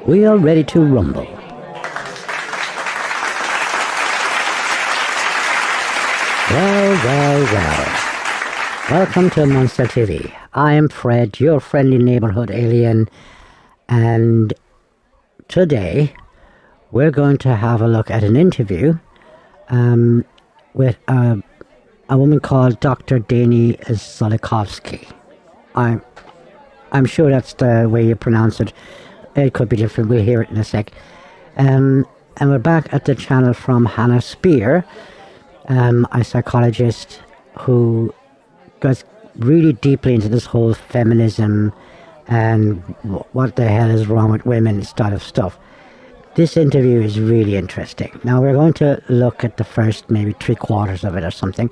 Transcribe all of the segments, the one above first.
We are ready to rumble. Well. Welcome to Monsta TV. I am Fred, your friendly neighborhood alien, and today we're going to have a look at an interview with a woman called Dr. Dani Sulikowski. I'm sure that's the way you pronounce it. It could be different. We'll hear it in a sec. And we're back at the channel from Hannah Spier, a psychologist who goes really deeply into this whole feminism and what the hell is wrong with women style of stuff. This interview is really interesting. Now we're going to look at the first maybe 3/4 of it or something,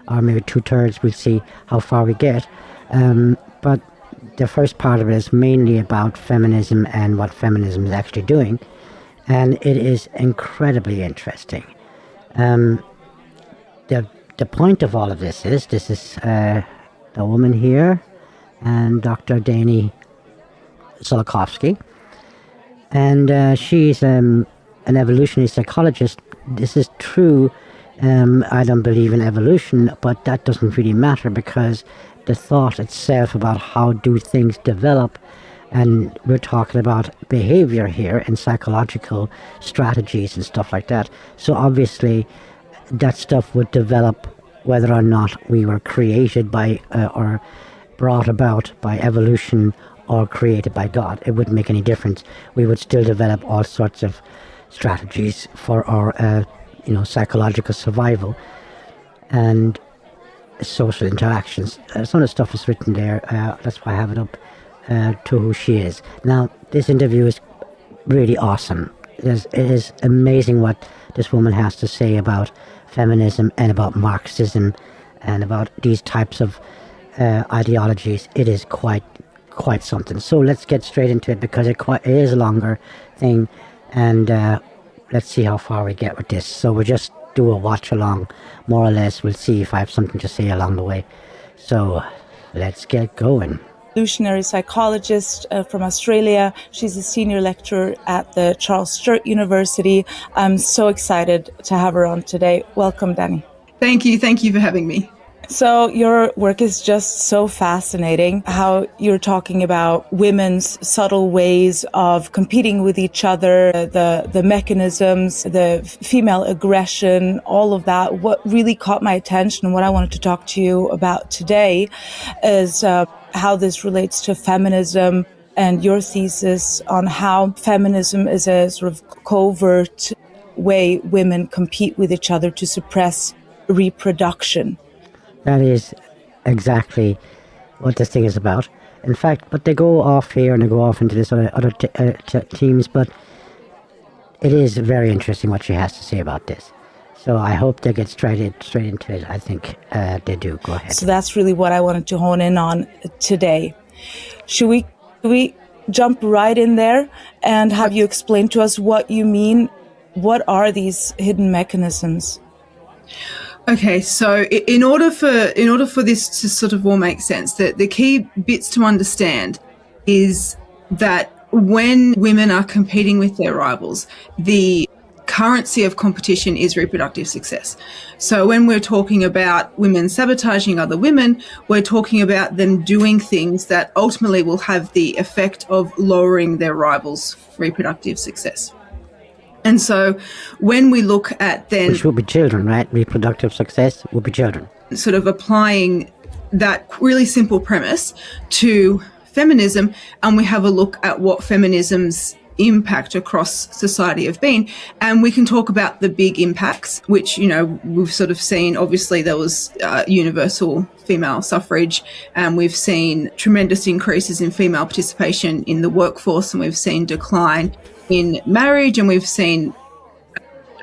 or maybe 2/3. We'll see how far we get. But the first part of it is mainly about feminism and what feminism is actually doing, and it is incredibly interesting. The point of all of this is the woman here, and Dr. Dani Sulikowski, and she's an evolutionary psychologist. This is true. I don't believe in evolution, but that doesn't really matter, because the thought itself about how do things develop, and we're talking about behavior here and psychological strategies and stuff like that. So obviously that stuff would develop whether or not we were created by or brought about by evolution or created by God. It wouldn't make any difference. We would still develop all sorts of strategies for our psychological survival and social interactions. Some of the stuff is written there. That's why I have it up to who she is. Now, this interview is really awesome. It is amazing what this woman has to say about feminism and about Marxism and about these types of ideologies. It is quite something. So let's get straight into it, because it is a longer thing, and let's see how far we get with this. So we'll just do a watch along, more or less. We'll see if I have something to say along the way. So let's get going. Evolutionary psychologist from Australia. She's a senior lecturer at the Charles Sturt University. I'm so excited to have her on today. Welcome, Dani. Thank you for having me. So your work is just so fascinating, how you're talking about women's subtle ways of competing with each other, the mechanisms, the female aggression, all of that. What really caught my attention, what I wanted to talk to you about today, is how this relates to feminism and your thesis on how feminism is a sort of covert way women compete with each other to suppress reproduction. That is exactly what this thing is about. In fact, but they go off here and they go off into this other teams, but it is very interesting what she has to say about this. So I hope they get straight into it. I think they do. Go ahead. So that's really what I wanted to hone in on today. Should we jump right in there and have you explain to us what you mean? What are these hidden mechanisms? Okay, so in order for this to sort of all make sense, the key bits to understand is that when women are competing with their rivals, the currency of competition is reproductive success. So when we're talking about women sabotaging other women, we're talking about them doing things that ultimately will have the effect of lowering their rivals' reproductive success. And so when we look at then... Which will be children, right? Reproductive success will be children. Sort of applying that really simple premise to feminism, and we have a look at what feminism's impact across society have been. And we can talk about the big impacts, which, we've sort of seen. Obviously, there was universal female suffrage, and we've seen tremendous increases in female participation in the workforce, and we've seen decline in marriage, and we've seen,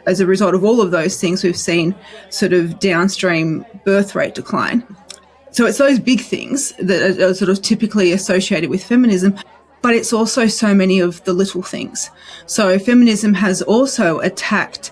as a result of all of those things, we've seen sort of downstream birth rate decline. So it's those big things that are sort of typically associated with feminism, but it's also so many of the little things. So feminism has also attacked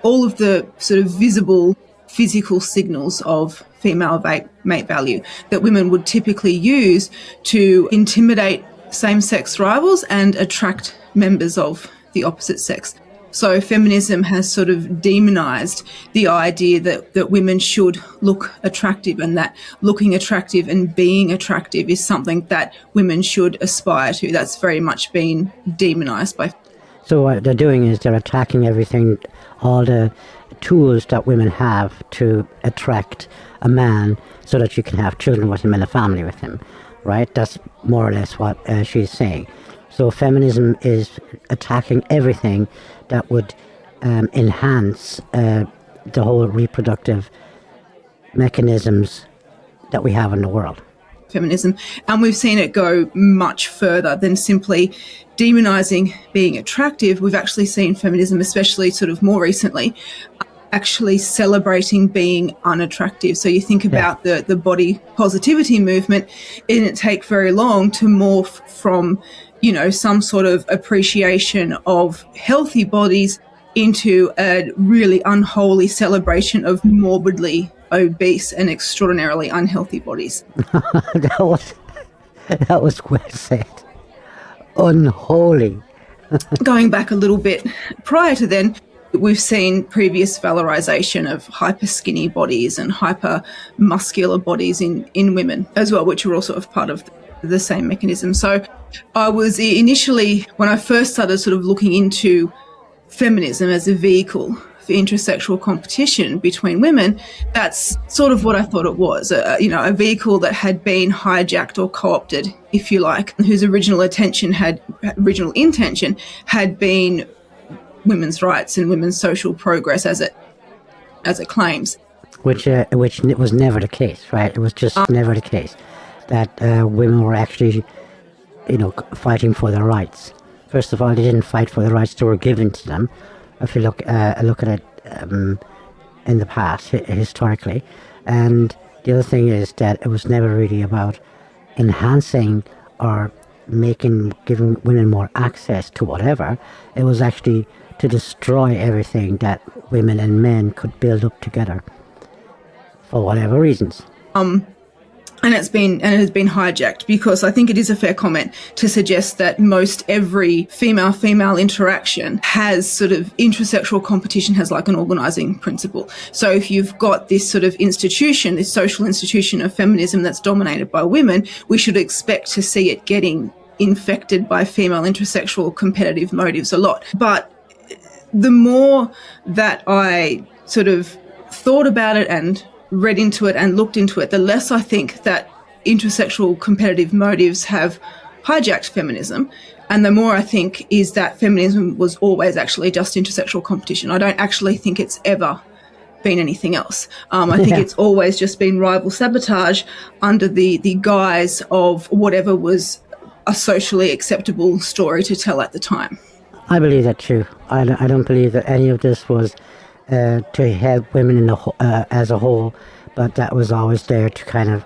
all of the sort of visible physical signals of female mate value that women would typically use to intimidate same-sex rivals and attract members of the opposite sex. So feminism has sort of demonized the idea that women should look attractive, and that looking attractive and being attractive is something that women should aspire to. That's very much been demonized by. So what they're doing is they're attacking everything, all the tools that women have to attract a man so that you can have children with him and a family with him, right? That's more or less what she's saying. So feminism is attacking everything that would enhance the whole reproductive mechanisms that we have in the world. Feminism, and we've seen it go much further than simply demonizing being attractive. We've actually seen feminism, especially sort of more recently, actually celebrating being unattractive. So you think about the body positivity movement, it didn't take very long to morph from, you know, some sort of appreciation of healthy bodies into a really unholy celebration of morbidly obese and extraordinarily unhealthy bodies. that was well said. Unholy. Going back a little bit prior to then, we've seen previous valorization of hyper skinny bodies and hyper muscular bodies in women as well, which are all sort of part of the same mechanism. So I was initially, when I first started sort of looking into feminism as a vehicle for intrasexual competition between women, that's sort of what I thought it was, a vehicle that had been hijacked or co-opted, if you like, whose original intention had been women's rights and women's social progress as it claims. Which was never the case, right? It was just never the case that women were actually, fighting for their rights. First of all, they didn't fight for the rights that were given to them. If you look at it in the past, historically. And the other thing is that it was never really about enhancing or giving women more access to whatever. It was actually to destroy everything that women and men could build up together for whatever reasons. And it has been hijacked, because I think it is a fair comment to suggest that most every female-female interaction has sort of intrasexual competition has like an organising principle. So if you've got this sort of institution, this social institution of feminism that's dominated by women, we should expect to see it getting infected by female intrasexual competitive motives a lot. But the more that I sort of thought about it and read into it and looked into it, the less I think that intrasexual competitive motives have hijacked feminism, and the more I think is that feminism was always actually just intersexual competition. I don't actually think it's ever been anything else. I think it's always just been rival sabotage under the guise of whatever was a socially acceptable story to tell at the time. I believe that too. I don't believe that any of this was to help women as a whole, but that was always there to kind of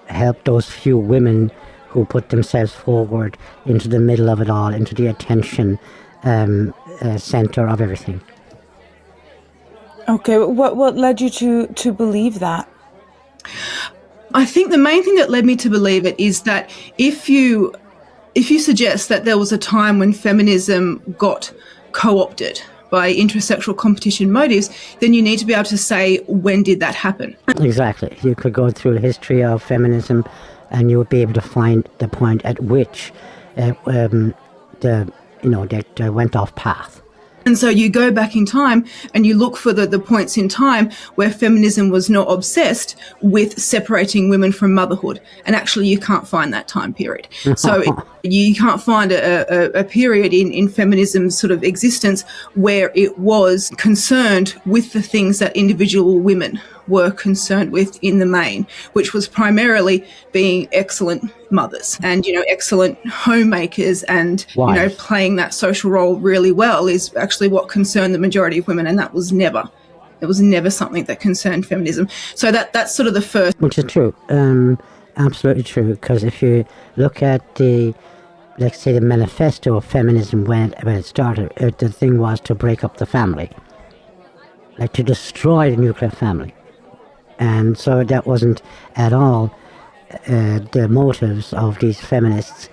help those few women who put themselves forward into the middle of it all, into the attention center of everything. Okay, what led you to believe that? I think the main thing that led me to believe it is that if you suggest that there was a time when feminism got co-opted by intrasexual competition motives, then you need to be able to say, when did that happen? Exactly. You could go through the history of feminism and you would be able to find the point at which they went off path. And so you go back in time and you look for the points in time where feminism was not obsessed with separating women from motherhood. And actually you can't find that time period. So you can't find a period in feminism's sort of existence where it was concerned with the things that individual women were concerned with in the main, which was primarily being excellent mothers and, excellent homemakers and, playing that social role really well is actually what concerned the majority of women. And that was never something that concerned feminism. So that's sort of the first. Which is true. Absolutely true. Because if you look at let's say the manifesto of feminism when it started, the thing was to break up the family. like to destroy the nuclear family. And so that wasn't at all the motives of these feminists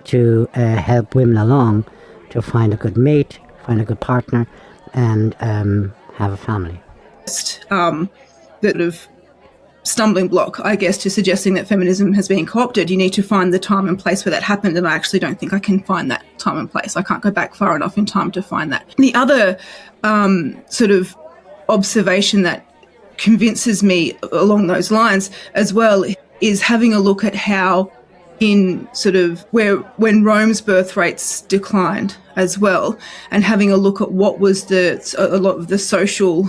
to help women along to find a good mate, find a good partner, and have a family. That of stumbling block, I guess, to suggesting that feminism has been co-opted. You need to find the time and place where that happened, and I actually don't think I can find that time and place. I can't go back far enough in time to find that. The other sort of observation that convinces me along those lines as well is having a look at how in sort of when Rome's birth rates declined as well, and having a look at what was a lot of the social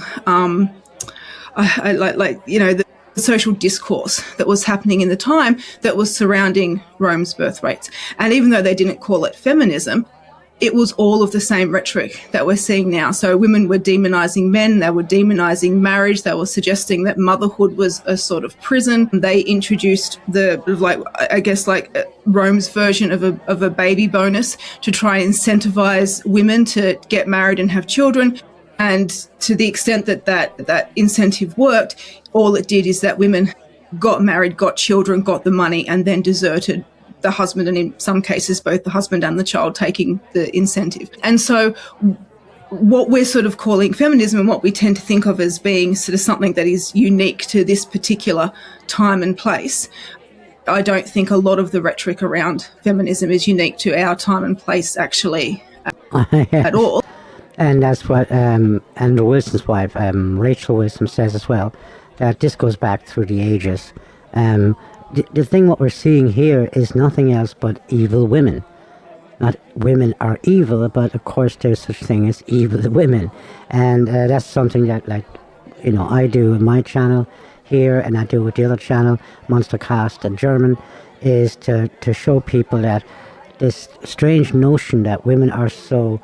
the social discourse that was happening in the time that was surrounding Rome's birth rates. And even though they didn't call it feminism, it was all of the same rhetoric that we're seeing now. So women were demonizing men, they were demonizing marriage, they were suggesting that motherhood was a sort of prison. They introduced Rome's version of a baby bonus to try and incentivize women to get married and have children. And to the extent that incentive worked, all it did is that women got married, got children, got the money, and then deserted the husband, and in some cases both the husband and the child taking the incentive. And so what we're sort of calling feminism, and what we tend to think of as being sort of something that is unique to this particular time and place, I don't think a lot of the rhetoric around feminism is unique to our time and place actually at all. And that's what Andrew Wilson's wife, Rachel Wilson, says as well, that this goes back through the ages. The thing what we're seeing here is nothing else but evil women. Not women are evil, but of course there's such thing as evil women. And that's something that, I do in my channel here, and I do with the other channel, Monsta Cast in German, is to show people that this strange notion that women are so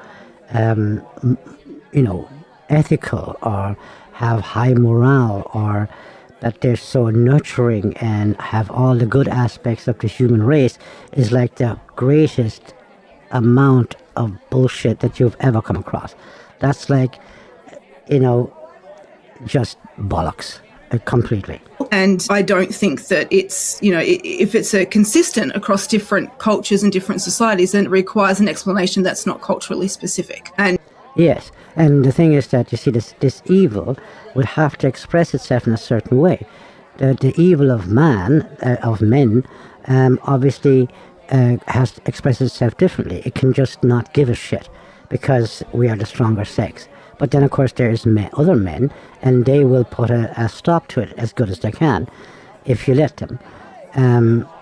ethical or have high morale, or that they're so nurturing and have all the good aspects of the human race, is like the greatest amount of bullshit that you've ever come across. That's like, just bollocks completely. And I don't think that it's, if it's a consistent across different cultures and different societies, then it requires an explanation that's not culturally specific. And yes, and the thing is that, you see, this evil would have to express itself in a certain way. The evil of men, obviously has to express itself differently. It can just not give a shit because we are the stronger sex. But then, of course, there's other men, and they will put a stop to it as good as they can, if you let them.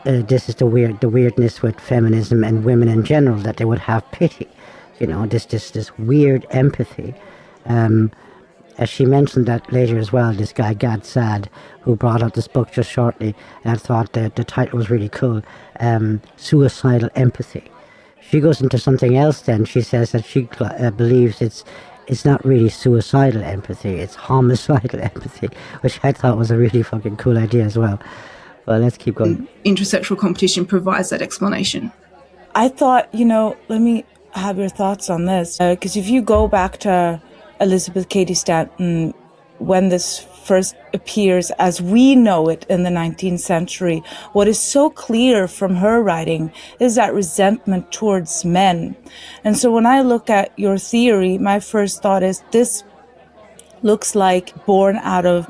This is the weirdness with feminism and women in general, that they would have pity. This weird empathy. As she mentioned that later as well, this guy Gad Saad, who brought out this book just shortly, and I thought that the title was really cool, Suicidal Empathy. She goes into something else then. She says that she believes it's not really suicidal empathy, it's homicidal empathy, which I thought was a really fucking cool idea as well. Well, let's keep going. Intersexual competition provides that explanation. I thought, let me have your thoughts on this. Because if you go back to Elizabeth Cady Stanton, when this first appears as we know it in the 19th century, what is so clear from her writing is that resentment towards men. And so when I look at your theory, my first thought is this looks like born out of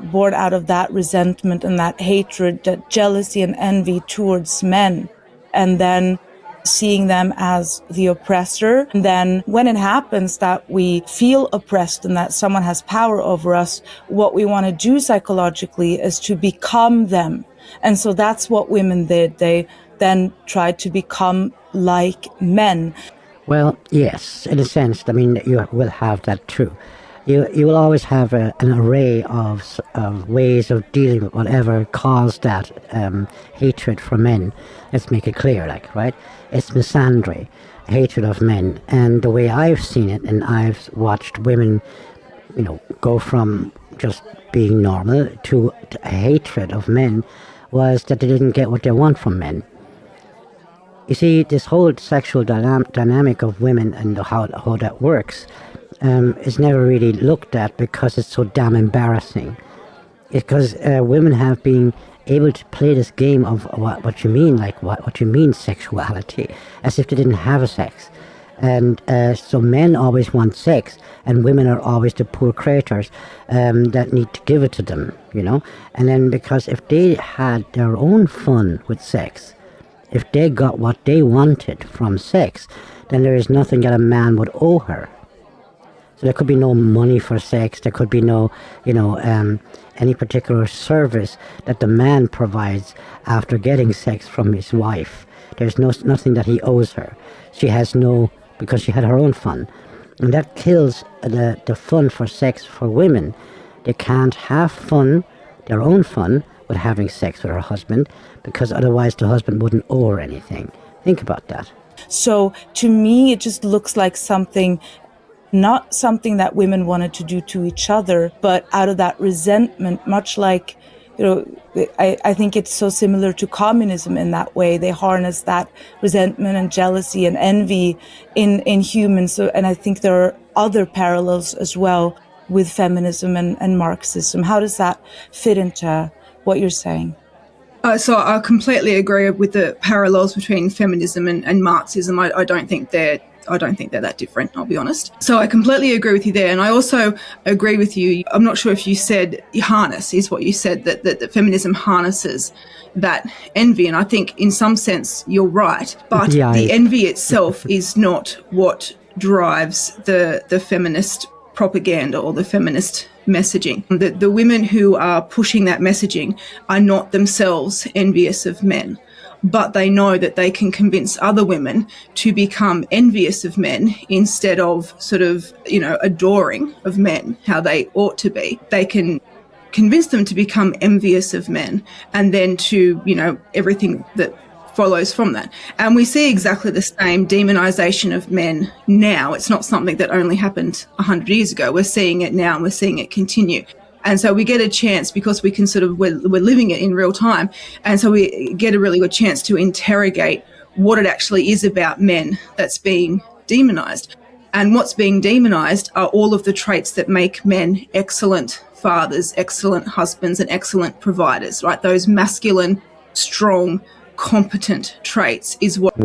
that resentment and that hatred, that jealousy and envy towards men, and then seeing them as the oppressor. And then when it happens that we feel oppressed and that someone has power over us, what we want to do psychologically is to become them. And so that's what women did. They then tried to become like men. Well, yes, in a sense. I mean, you will have that too. You will always have an array of ways of dealing with whatever caused that hatred for men. Let's make it clear, right? It's misandry, hatred of men. And the way I've seen it, and I've watched women, go from just being normal to a hatred of men, was that they didn't get what they want from men. You see, this whole sexual dynamic of women and how that works, is never really looked at because it's so damn embarrassing. Because women have been able to play this game of what you mean, like what you mean sexuality, as if they didn't have a sex. And so men always want sex, and women are always the poor creatures that need to give it to them, you know. And then because if they had their own fun with sex, if they got what they wanted from sex, then there is nothing that a man would owe her. So there could be no money for sex, there could be no, any particular service that the man provides after getting sex from his wife. There's nothing that he owes her. She has no, because she had her own fun. And that kills the fun for sex for women. They can't have fun, their own fun, with having sex with her husband, because otherwise the husband wouldn't owe her anything. Think about that. So to me, it just looks like something, not something that women wanted to do to each other, but out of that resentment, much like, I think it's so similar to communism in that way. They harness that resentment and jealousy and envy in humans. So, and I think there are other parallels as well with feminism and Marxism. How does that fit into what you're saying? So I completely agree with the parallels between feminism and Marxism. I don't think they're that different, I'll be honest. So I completely agree with you there. And I also agree with you. I'm not sure if you said harness is what you said, that feminism harnesses that envy. And I think in some sense you're right. But the envy itself is not what drives the feminist propaganda or the feminist messaging. The women who are pushing that messaging are not themselves envious of men, but they know that they can convince other women to become envious of men instead of sort of, adoring of men, how they ought to be. They can convince them to become envious of men and then to, everything that follows from that. And we see exactly the same demonization of men now. It's not something that only happened 100 years ago. We're seeing it now and we're seeing it continue. And so we get a chance, because we can we're living it in real time. And so we get a really good chance to interrogate what it actually is about men that's being demonized. And what's being demonized are all of the traits that make men excellent fathers, excellent husbands, and excellent providers, right? Those masculine, strong, competent traits is what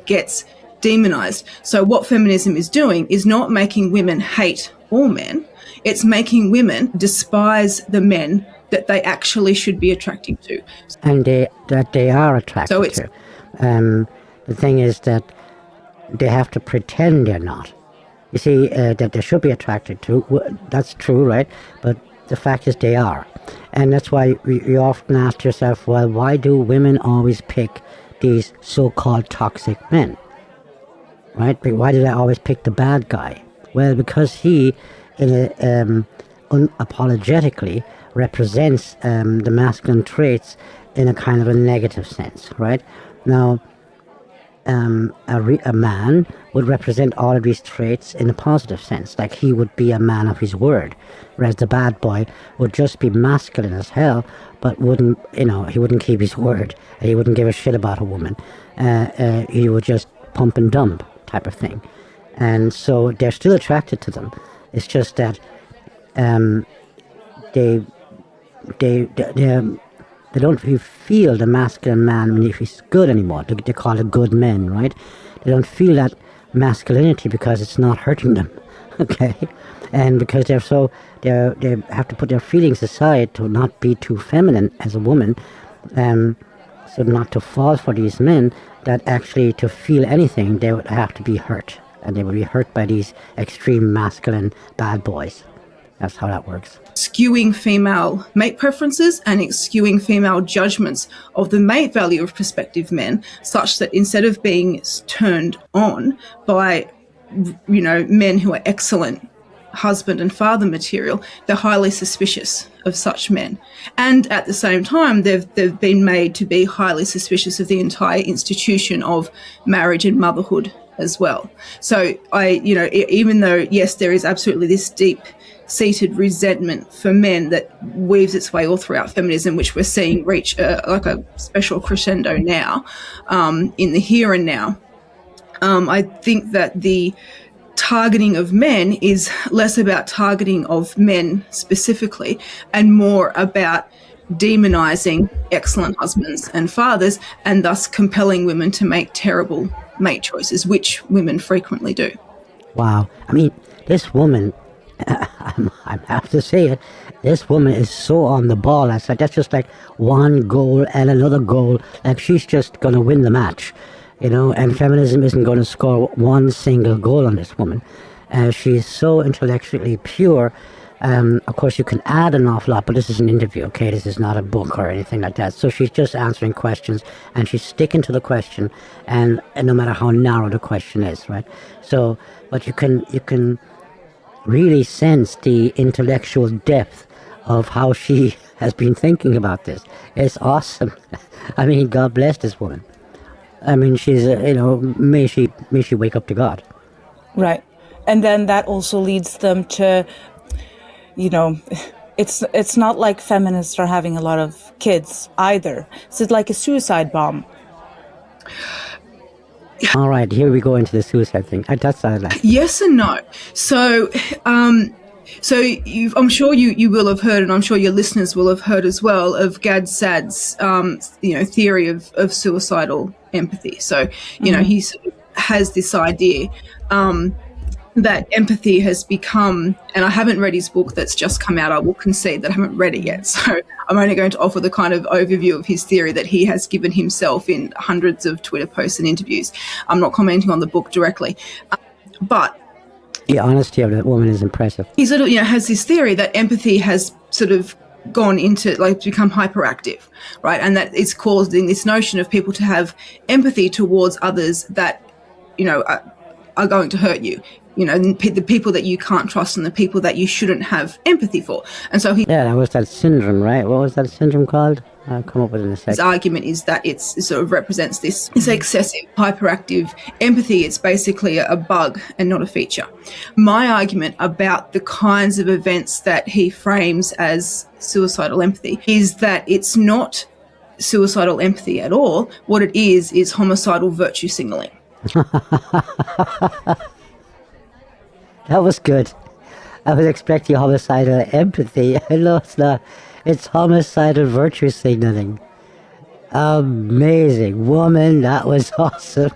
gets demonized. So what feminism is doing is not making women hate all men. It's making women despise the men that they actually should be attracted to. And that they are attracted to. The thing is that they have to pretend they're not. You see, that they should be attracted to, that's true, right? But the fact is they are. And that's why you often ask yourself, well, why do women always pick these so-called toxic men? Right? But why do they always pick the bad guy? Well, because he, unapologetically, represents the masculine traits in a kind of a negative sense, right? Now, a man would represent all of these traits in a positive sense, like he would be a man of his word, whereas the bad boy would just be masculine as hell, but wouldn't, he wouldn't keep his word, and he wouldn't give a shit about a woman. He would just pump and dump type of thing. And so they're still attracted to them. It's just that they don't feel the masculine man if he's good anymore. They call it good men, right? They don't feel that masculinity because it's not hurting them, okay? And because they have to put their feelings aside to not be too feminine as a woman, so not to fall for these men, that actually to feel anything, they would have to be hurt. And they would be hurt by these extreme masculine bad boys. That's how that works. Skewing female mate preferences and skewing female judgments of the mate value of prospective men, such that instead of being turned on by, men who are excellent husband and father material, they're highly suspicious of such men. And at the same time, they've been made to be highly suspicious of the entire institution of marriage and motherhood as well. So even though, yes, there is absolutely this deep-seated resentment for men that weaves its way all throughout feminism, which we're seeing reach like a special crescendo now, in the here and now. I think that targeting of men is less about targeting of men specifically and more about demonizing excellent husbands and fathers, and thus compelling women to make terrible mate choices, which women frequently do. Wow. I mean, this woman, I have to say it, this woman is so on the ball. I said, that's just like one goal and another goal. Like, she's just going to win the match, you know, and feminism isn't going to score one single goal on this woman. She's so intellectually pure. Of course, you can add an awful lot, but this is an interview, okay? This is not a book or anything like that. So she's just answering questions, and she's sticking to the question, and no matter how narrow the question is, right? So, but you can really sense the intellectual depth of how she has been thinking about this. It's awesome. I mean, God bless this woman. I mean, she's, you know, may she wake up to God. Right. And then that also leads them to, you know, it's not like feminists are having a lot of kids either. So it's like a suicide bomb. All right, here we go into the suicide thing. That's like yes and no. So, I'm sure you will have heard, and I'm sure your listeners will have heard as well, of Gad Saad's, theory of suicidal empathy. So, you know, he sort of has this idea that empathy has become, and I haven't read his book that's just come out, I will concede that I haven't read it yet, so I'm only going to offer the kind of overview of his theory that he has given himself in hundreds of Twitter posts and interviews. I'm not commenting on the book directly, but the honesty of that woman is impressive. He sort of, you know, has this theory that empathy has sort of gone into, like, become hyperactive, right? And that it's causing this notion of people to have empathy towards others that, you know, are going to hurt you. You know, the people that you can't trust and the people that you shouldn't have empathy for. And so that was that syndrome, right? What was that syndrome called? I'll come up with it in a second. His argument is that it sort of represents this excessive, hyperactive empathy. It's basically a bug and not a feature. My argument about the kinds of events that he frames as suicidal empathy is that it's not suicidal empathy at all. What it is homicidal virtue signaling. That was good. I was expecting homicidal empathy. No, it's not. It's homicidal virtue signaling. Amazing. Woman, that was awesome.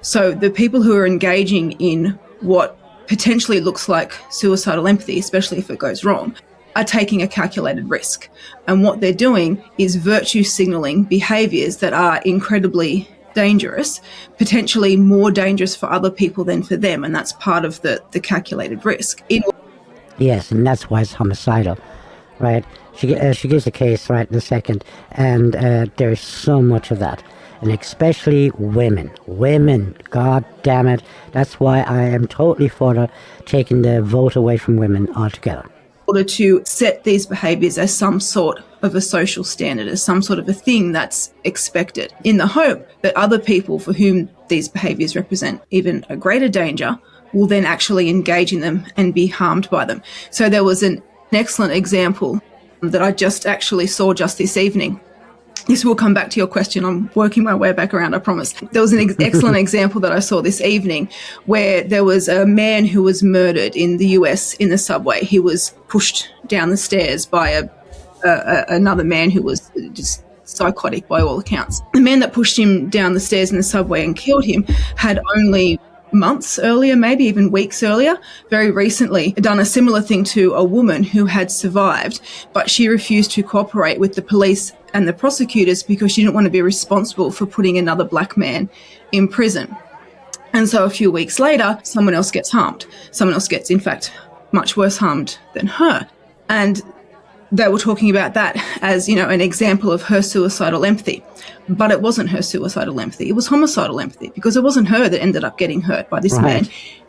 So the people who are engaging in what potentially looks like suicidal empathy, especially if it goes wrong, are taking a calculated risk. And what they're doing is virtue signaling behaviours that are incredibly dangerous, potentially more dangerous for other people than for them, and that's part of the calculated risk. Yes, and that's why it's homicidal, right? She gives a case right in a second, and there's so much of that, and especially women, god damn it, that's why I am totally for taking the vote away from women altogether. In order to set these behaviours as some sort of a social standard, as some sort of a thing that's expected, in the hope that other people for whom these behaviours represent even a greater danger will then actually engage in them and be harmed by them. So there was an excellent example that I just actually saw just this evening. This will come back to your question. I'm working my way back around, I promise. There was an excellent example that I saw this evening where there was a man who was murdered in the US in the subway. He was pushed down the stairs by another man who was just psychotic by all accounts. The man that pushed him down the stairs in the subway and killed him had only months earlier, maybe even weeks earlier, very recently done a similar thing to a woman who had survived, but she refused to cooperate with the police and the prosecutors because she didn't want to be responsible for putting another black man in prison. And so a few weeks later, someone else gets harmed. Someone else gets, in fact, much worse harmed than her. And they were talking about that as, you know, an example of her suicidal empathy. But it wasn't her suicidal empathy. It was homicidal empathy, because it wasn't her that ended up getting hurt by this man.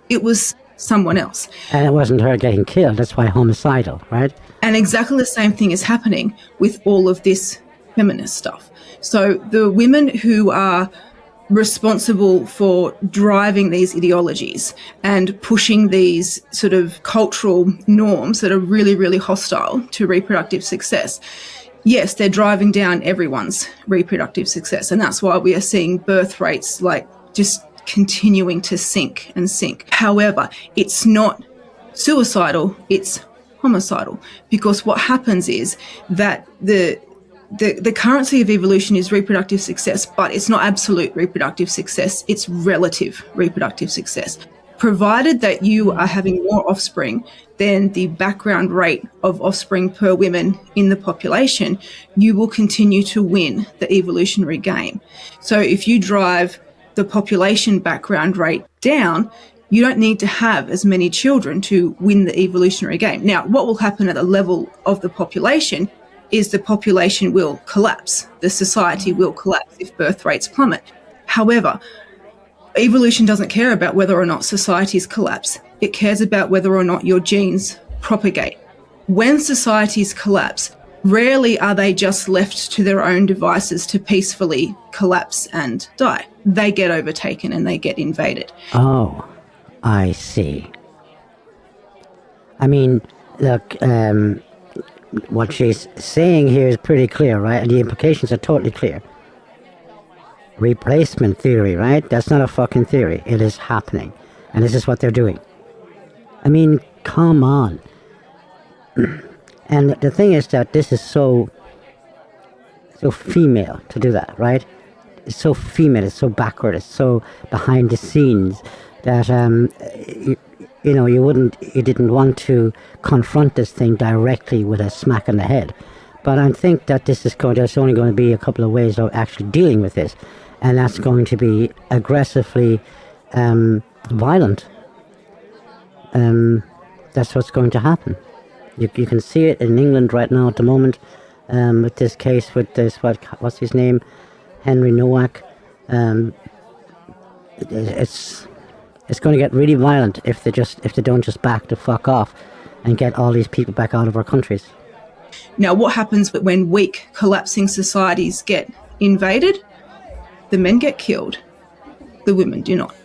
It was someone else. And it wasn't her getting killed. That's why homicidal, right? And exactly the same thing is happening with all of this feminist stuff. So the women who are responsible for driving these ideologies and pushing these sort of cultural norms that are really, really hostile to reproductive success, yes, they're driving down everyone's reproductive success. And that's why we are seeing birth rates like just continuing to sink and sink. However, it's not suicidal, it's homicidal, because what happens is that the currency of evolution is reproductive success, but it's not absolute reproductive success, it's relative reproductive success. Provided that you are having more offspring than the background rate of offspring per woman in the population, you will continue to win the evolutionary game. So if you drive the population background rate down, you don't need to have as many children to win the evolutionary game. Now, what will happen at the level of the population is the population will collapse. The society will collapse if birth rates plummet. However, evolution doesn't care about whether or not societies collapse. It cares about whether or not your genes propagate. When societies collapse, rarely are they just left to their own devices to peacefully collapse and die. They get overtaken and they get invaded. Oh, I see. I mean, look, what she's saying here is pretty clear, right? And the implications are totally clear. Replacement theory, right? That's not a fucking theory. It is happening. And this is what they're doing. I mean, come on. And the thing is that this is so female to do that, right? It's so female, it's so backward, it's so behind the scenes that, you didn't want to confront this thing directly with a smack on the head. But I think that there's only going to be a couple of ways of actually dealing with this. And that's going to be aggressively violent. That's what's going to happen. You can see it in England right now at the moment, with this case with this, what's his name? Henry Nowak. It's going to get really violent if they don't just back the fuck off and get all these people back out of our countries. Now, what happens when weak, collapsing societies get invaded? The men get killed. The women do not.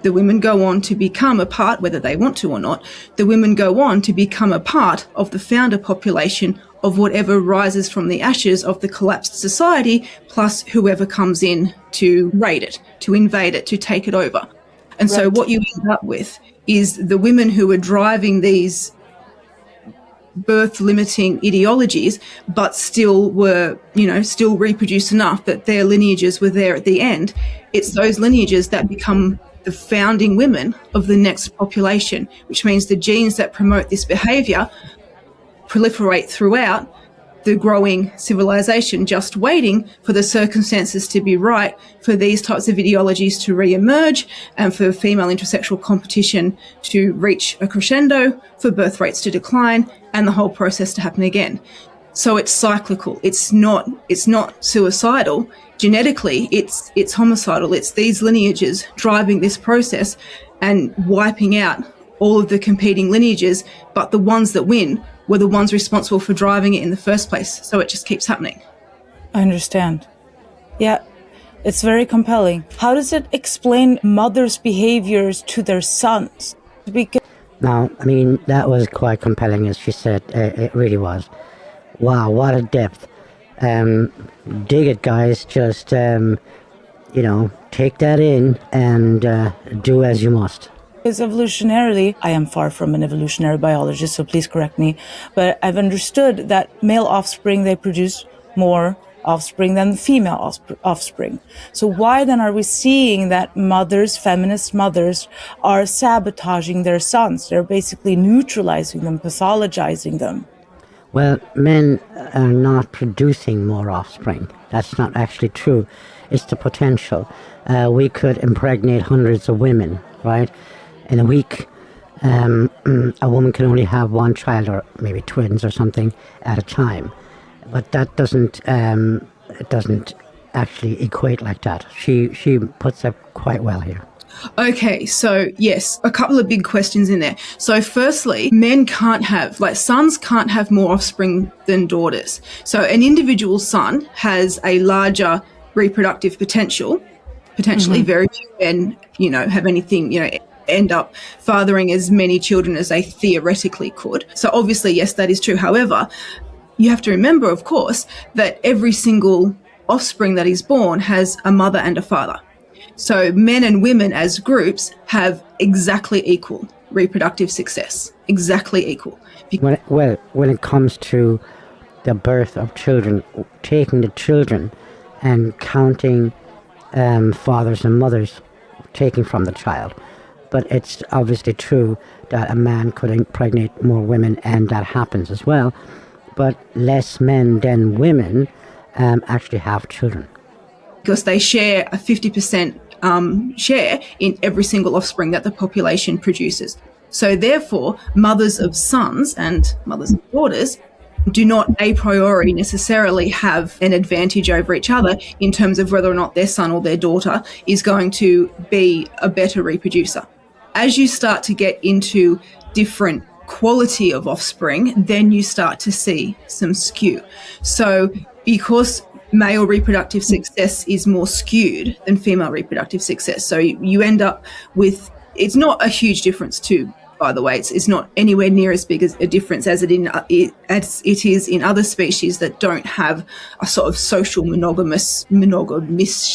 The women go on to become a part, whether they want to or not, the women go on to become a part of the founder population of whatever rises from the ashes of the collapsed society, plus whoever comes in to raid it, to invade it, to take it over. And so what you end up with is the women who are driving these birth-limiting ideologies, but still still reproduce enough that their lineages were there at the end. It's those lineages that become the founding women of the next population, which means the genes that promote this behavior proliferate throughout the growing civilization, just waiting for the circumstances to be right for these types of ideologies to re-emerge and for female intrasexual competition to reach a crescendo, for birth rates to decline, and the whole process to happen again. So it's cyclical. It's not suicidal. Genetically, it's homicidal. It's these lineages driving this process and wiping out all of the competing lineages, but the ones that win were the ones responsible for driving it in the first place. So it just keeps happening. I understand. Yeah, it's very compelling. How does it explain mothers' behaviors to their sons? Because Now, I mean, that was quite compelling, as she said. It really was. Wow, what a depth. Dig it, guys. Just, take that in and do as you must. Because evolutionarily, I am far from an evolutionary biologist, so please correct me, but I've understood that male offspring, they produce more offspring than female offspring. So why then are we seeing that mothers, feminist mothers, are sabotaging their sons? They're basically neutralizing them, pathologizing them. Well, men are not producing more offspring. That's not actually true. It's the potential. We could impregnate hundreds of women, right? In a week, a woman can only have one child, or maybe twins or something, at a time. But that doesn't actually equate like that. She puts up quite well here. Okay, so yes, a couple of big questions in there. So firstly, sons can't have more offspring than daughters. So an individual son has a larger reproductive potentially very few men, have anything, end up fathering as many children as they theoretically could. So obviously, yes, that is true. However, you have to remember, of course, that every single offspring that is born has a mother and a father. So men and women as groups have exactly equal reproductive success, exactly equal. When it comes to the birth of children, taking the children and counting fathers and mothers taking from the child. But it's obviously true that a man could impregnate more women, and that happens as well. But less men than women actually have children. Because they share a 50% share in every single offspring that the population produces. So therefore, mothers of sons and mothers of daughters do not a priori necessarily have an advantage over each other in terms of whether or not their son or their daughter is going to be a better reproducer. As you start to get into different quality of offspring, then you start to see some skew. So because male reproductive success is more skewed than female reproductive success, so you end up with, it's not a huge difference too, by the way, it's not anywhere near as big as a difference as it is in other species that don't have a sort of social monogamous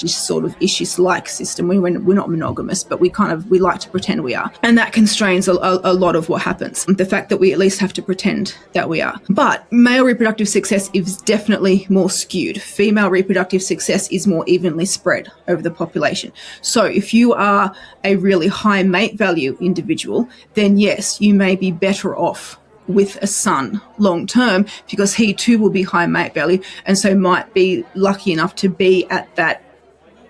sort of issues-like system. We're not monogamous, but we like to pretend we are, and that constrains a lot of what happens. The fact that we at least have to pretend that we are. But male reproductive success is definitely more skewed. Female reproductive success is more evenly spread over the population. So if you are a really high mate value individual, then yes, you may be better off with a son long term, because he too will be high mate value, and so might be lucky enough to be at that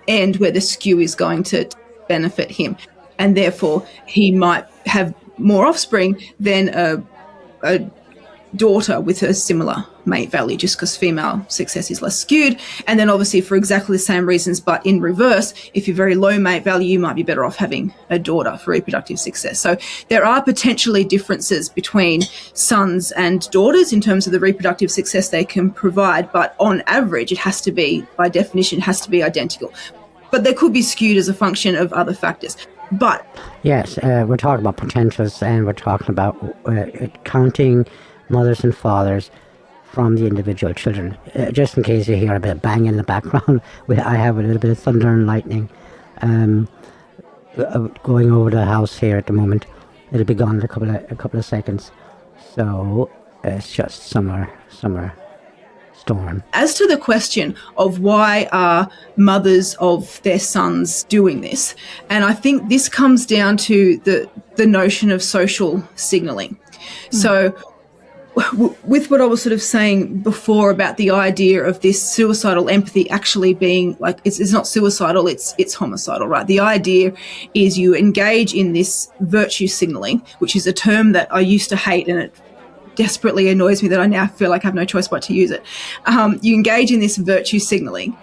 end where the skew is going to benefit him, and therefore he might have more offspring than a daughter with a similar mate value, just because female success is less skewed. And then obviously for exactly the same reasons, but in reverse, if you're very low mate value, you might be better off having a daughter for reproductive success. So there are potentially differences between sons and daughters in terms of the reproductive success they can provide, but on average it has to be, by definition, has to be identical. But they could be skewed as a function of other factors. But yes, we're talking about potentials, and we're talking about counting mothers and fathers from the individual children. Just in case you hear a bit of bang in the background, I have a little bit of thunder and lightning going over the house here at the moment. It'll be gone in a couple of seconds. So it's just summer storm. As to the question of why are mothers of their sons doing this, and I think this comes down to the notion of social signalling. So with what I was sort of saying before about the idea of this suicidal empathy actually being like, it's not suicidal, it's homicidal, right? The idea is you engage in this virtue signaling, which is a term that I used to hate, and it desperately annoys me that I now feel like I have no choice but to use it. You engage in this virtue signaling,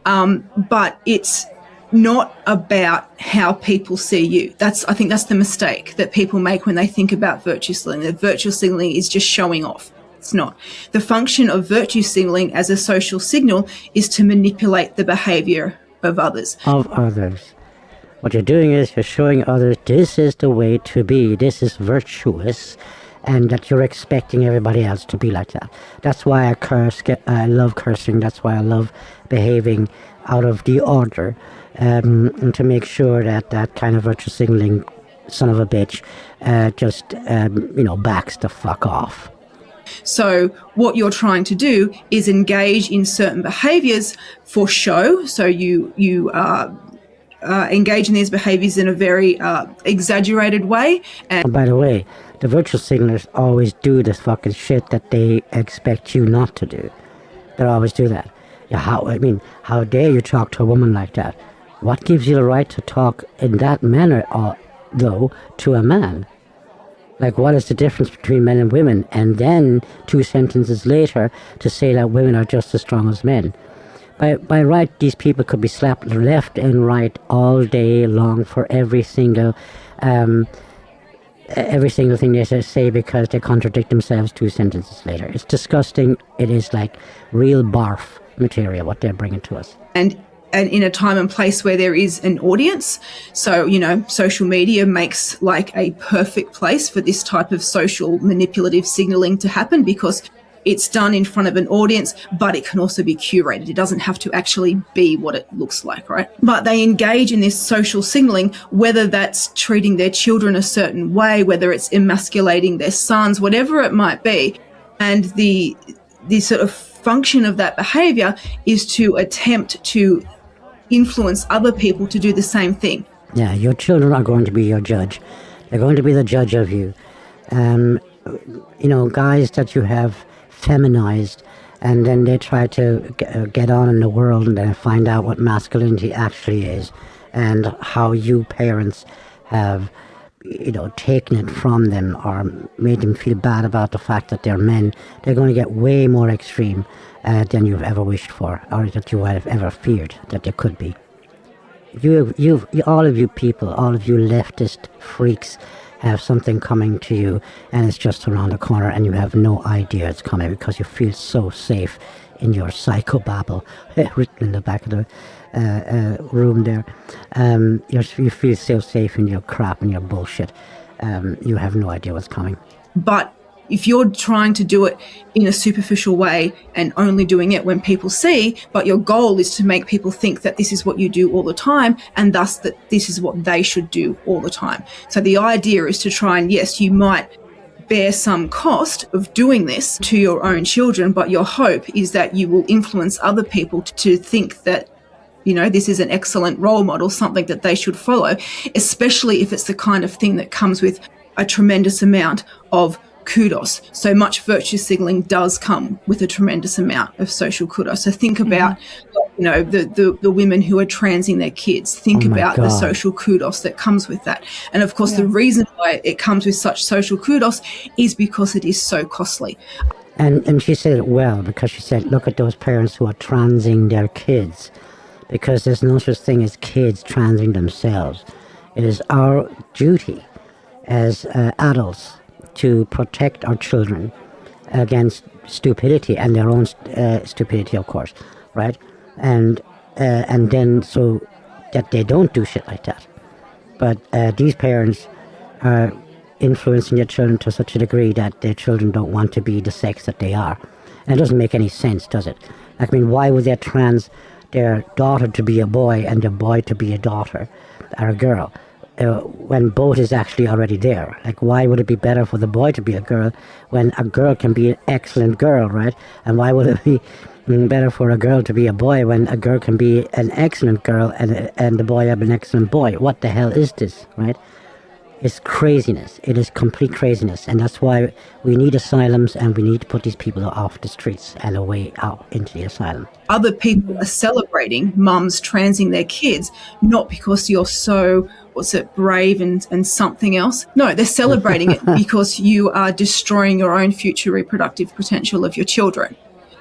but it's not about how people see you. I think that's the mistake that people make when they think about virtue signaling. That virtue signaling is just showing off. It's not. The function of virtue signaling as a social signal is to manipulate the behavior of others. What you're doing is you're showing others this is the way to be, this is virtuous, and that you're expecting everybody else to be like that. That's why I curse, I love cursing, that's why I love behaving out of the order, and to make sure that that kind of virtue signaling son of a bitch just backs the fuck off. So what you're trying to do is engage in certain behaviors for show. So you engage in these behaviors in a very exaggerated way. And by the way, the virtue signalers always do this fucking shit that they expect you not to do. They always do that. Yeah, how dare you talk to a woman like that? What gives you the right to talk in that manner, though, to a man? Like, what is the difference between men and women? And then 2 sentences later to say that women are just as strong as men. By right, these people could be slapped left and right all day long for every single thing they say, because they contradict themselves 2 sentences later. It's disgusting. It is like real barf material, what they're bringing to us. And in a time and place where there is an audience. So, social media makes like a perfect place for this type of social manipulative signaling to happen, because it's done in front of an audience, but it can also be curated. It doesn't have to actually be what it looks like, right? But they engage in this social signaling, whether that's treating their children a certain way, whether it's emasculating their sons, whatever it might be. And the sort of function of that behavior is to attempt to influence other people to do the same thing. Yeah, your children are going to be your judge. They're going to be the judge of you. Guys that you have feminized, and then they try to get on in the world and then find out what masculinity actually is, and how you parents have, taken it from them or made them feel bad about the fact that they're men. They're going to get way more extreme than you've ever wished for, or that you have ever feared that they could be. All of you people, all of you leftist freaks, have something coming to you, and it's just around the corner, and you have no idea it's coming because you feel so safe in your psychobabble written in the back of the room there. You feel so safe in your crap and your bullshit. You have no idea what's coming. But if you're trying to do it in a superficial way and only doing it when people see, but your goal is to make people think that this is what you do all the time, and thus that this is what they should do all the time. So the idea is to try and, yes, you might bear some cost of doing this to your own children, but your hope is that you will influence other people to think that, this is an excellent role model, something that they should follow, especially if it's the kind of thing that comes with a tremendous amount of kudos. So much virtue signaling does come with a tremendous amount of social kudos. So think about, the women who are transing their kids. Think about the social kudos that comes with that. And of course, the reason why it comes with such social kudos is because it is so costly. And she said it well, because she said, look at those parents who are transing their kids, because there's no such thing as kids transing themselves. It is our duty as adults to protect our children against stupidity, and their own stupidity, of course, right? And then so that they don't do shit like that. But these parents are influencing their children to such a degree that their children don't want to be the sex that they are. And it doesn't make any sense, does it? Why would they trans their daughter to be a boy and their boy to be a daughter or a girl? When both is actually already there. Why would it be better for the boy to be a girl when a girl can be an excellent girl, right? And why would it be better for a girl to be a boy when a girl can be an excellent girl and the boy have an excellent boy? What the hell is this, right? It's craziness. It is complete craziness. And that's why we need asylums, and we need to put these people off the streets and away out into the asylum. Other people are celebrating mums transing their kids, not because you're so, brave and something else. No, they're celebrating it because you are destroying your own future reproductive potential of your children.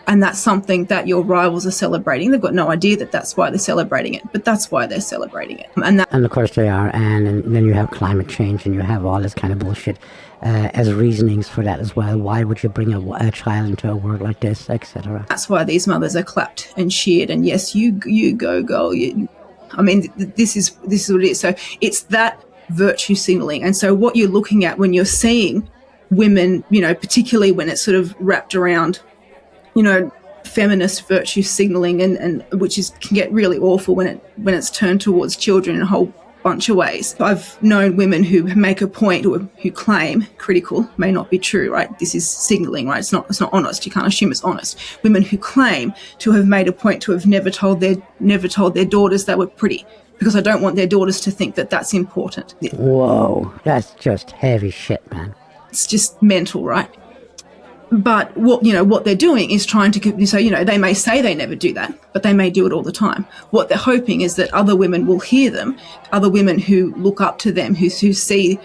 And that's something that your rivals are celebrating. They've got no idea that that's why they're celebrating it, but that's why they're celebrating it. And of course they are. And then you have climate change, and you have all this kind of bullshit as reasonings for that as well. Why would you bring a child into a world like this, etc.? That's why these mothers are clapped and cheered. And yes, you go, girl. This is what it is. So it's that virtue signaling. And so what you're looking at when you're seeing women, particularly when it's sort of wrapped around, feminist virtue signaling, and which can get really awful when it's turned towards children in a whole bunch of ways. I've known women who make a point or who claim, critical, may not be true, right? This is signaling, right? It's not honest. You can't assume it's honest. Women who claim to have made a point to have never told their daughters they were pretty, because I don't want their daughters to think that that's important. Whoa, that's just heavy shit, man. It's just mental, right? But what they're doing is trying to, so, they may say they never do that, but they may do it all the time. What they're hoping is that other women will hear them, other women who look up to them, who see,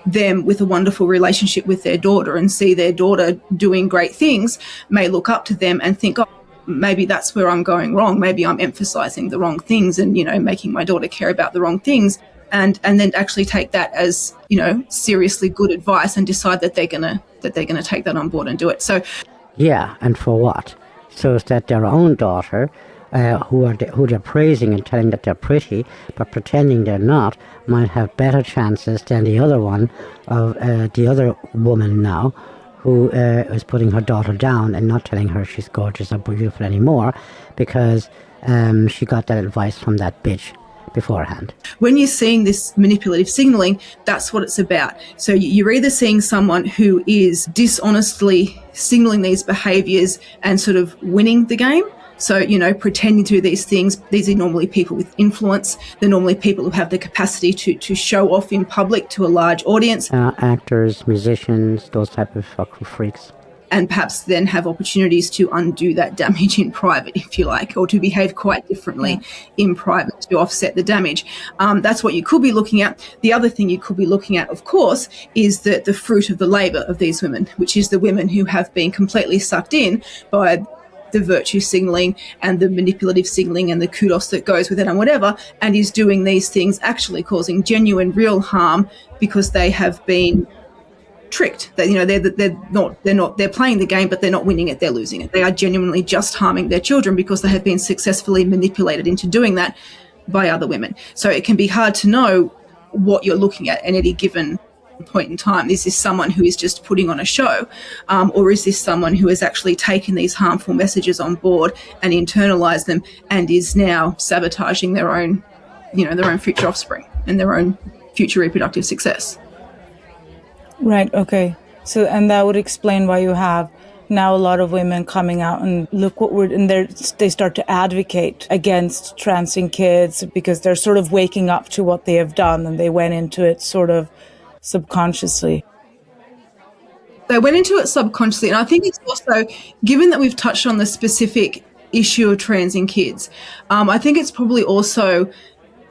them with a wonderful relationship with their daughter and see their daughter doing great things, may look up to them and think, oh, maybe that's where I'm going wrong. Maybe I'm emphasizing the wrong things and, making my daughter care about the wrong things. And then actually take that as, seriously good advice and decide that they're gonna take that on board and do it. So, yeah, and for what? So that their own daughter, who they're praising and telling that they're pretty, but pretending they're not, might have better chances than the other one of the other woman now, who is putting her daughter down and not telling her she's gorgeous or beautiful anymore because she got that advice from that bitch beforehand. When you're seeing this manipulative signaling, that's what it's about. So you're either seeing someone who is dishonestly signaling these behaviours and sort of winning the game. So, you know, pretending to do these things. These are normally people with influence. They're normally people who have the capacity to show off in public to a large audience. Actors, musicians, those type of freaks. And perhaps then have opportunities to undo that damage in private, if you like, or to behave quite differently in private to offset the damage. That's what you could be looking at. The other thing you could be looking at, of course, is the fruit of the labour of these women, which is the women who have been completely sucked in by the virtue signalling and the manipulative signalling and the kudos that goes with it and whatever, and is doing these things, actually causing genuine, real harm because they have been tricked. That, you know, they're playing the game, but they're not winning it, they're losing it. They are genuinely just harming their children because they have been successfully manipulated into doing that by other women. So it can be hard to know what you're looking at any given point in time. Is this someone who is just putting on a show, or is this someone who has actually taken these harmful messages on board and internalized them and is now sabotaging their own future offspring and their own future reproductive success? Right. Okay. So, and that would explain why you have now a lot of women coming out and look what they start to advocate against transing kids because they're sort of waking up to what they have done and they went into it sort of subconsciously. They went into it subconsciously, and I think it's also, given that we've touched on the specific issue of transing kids, I think it's probably also,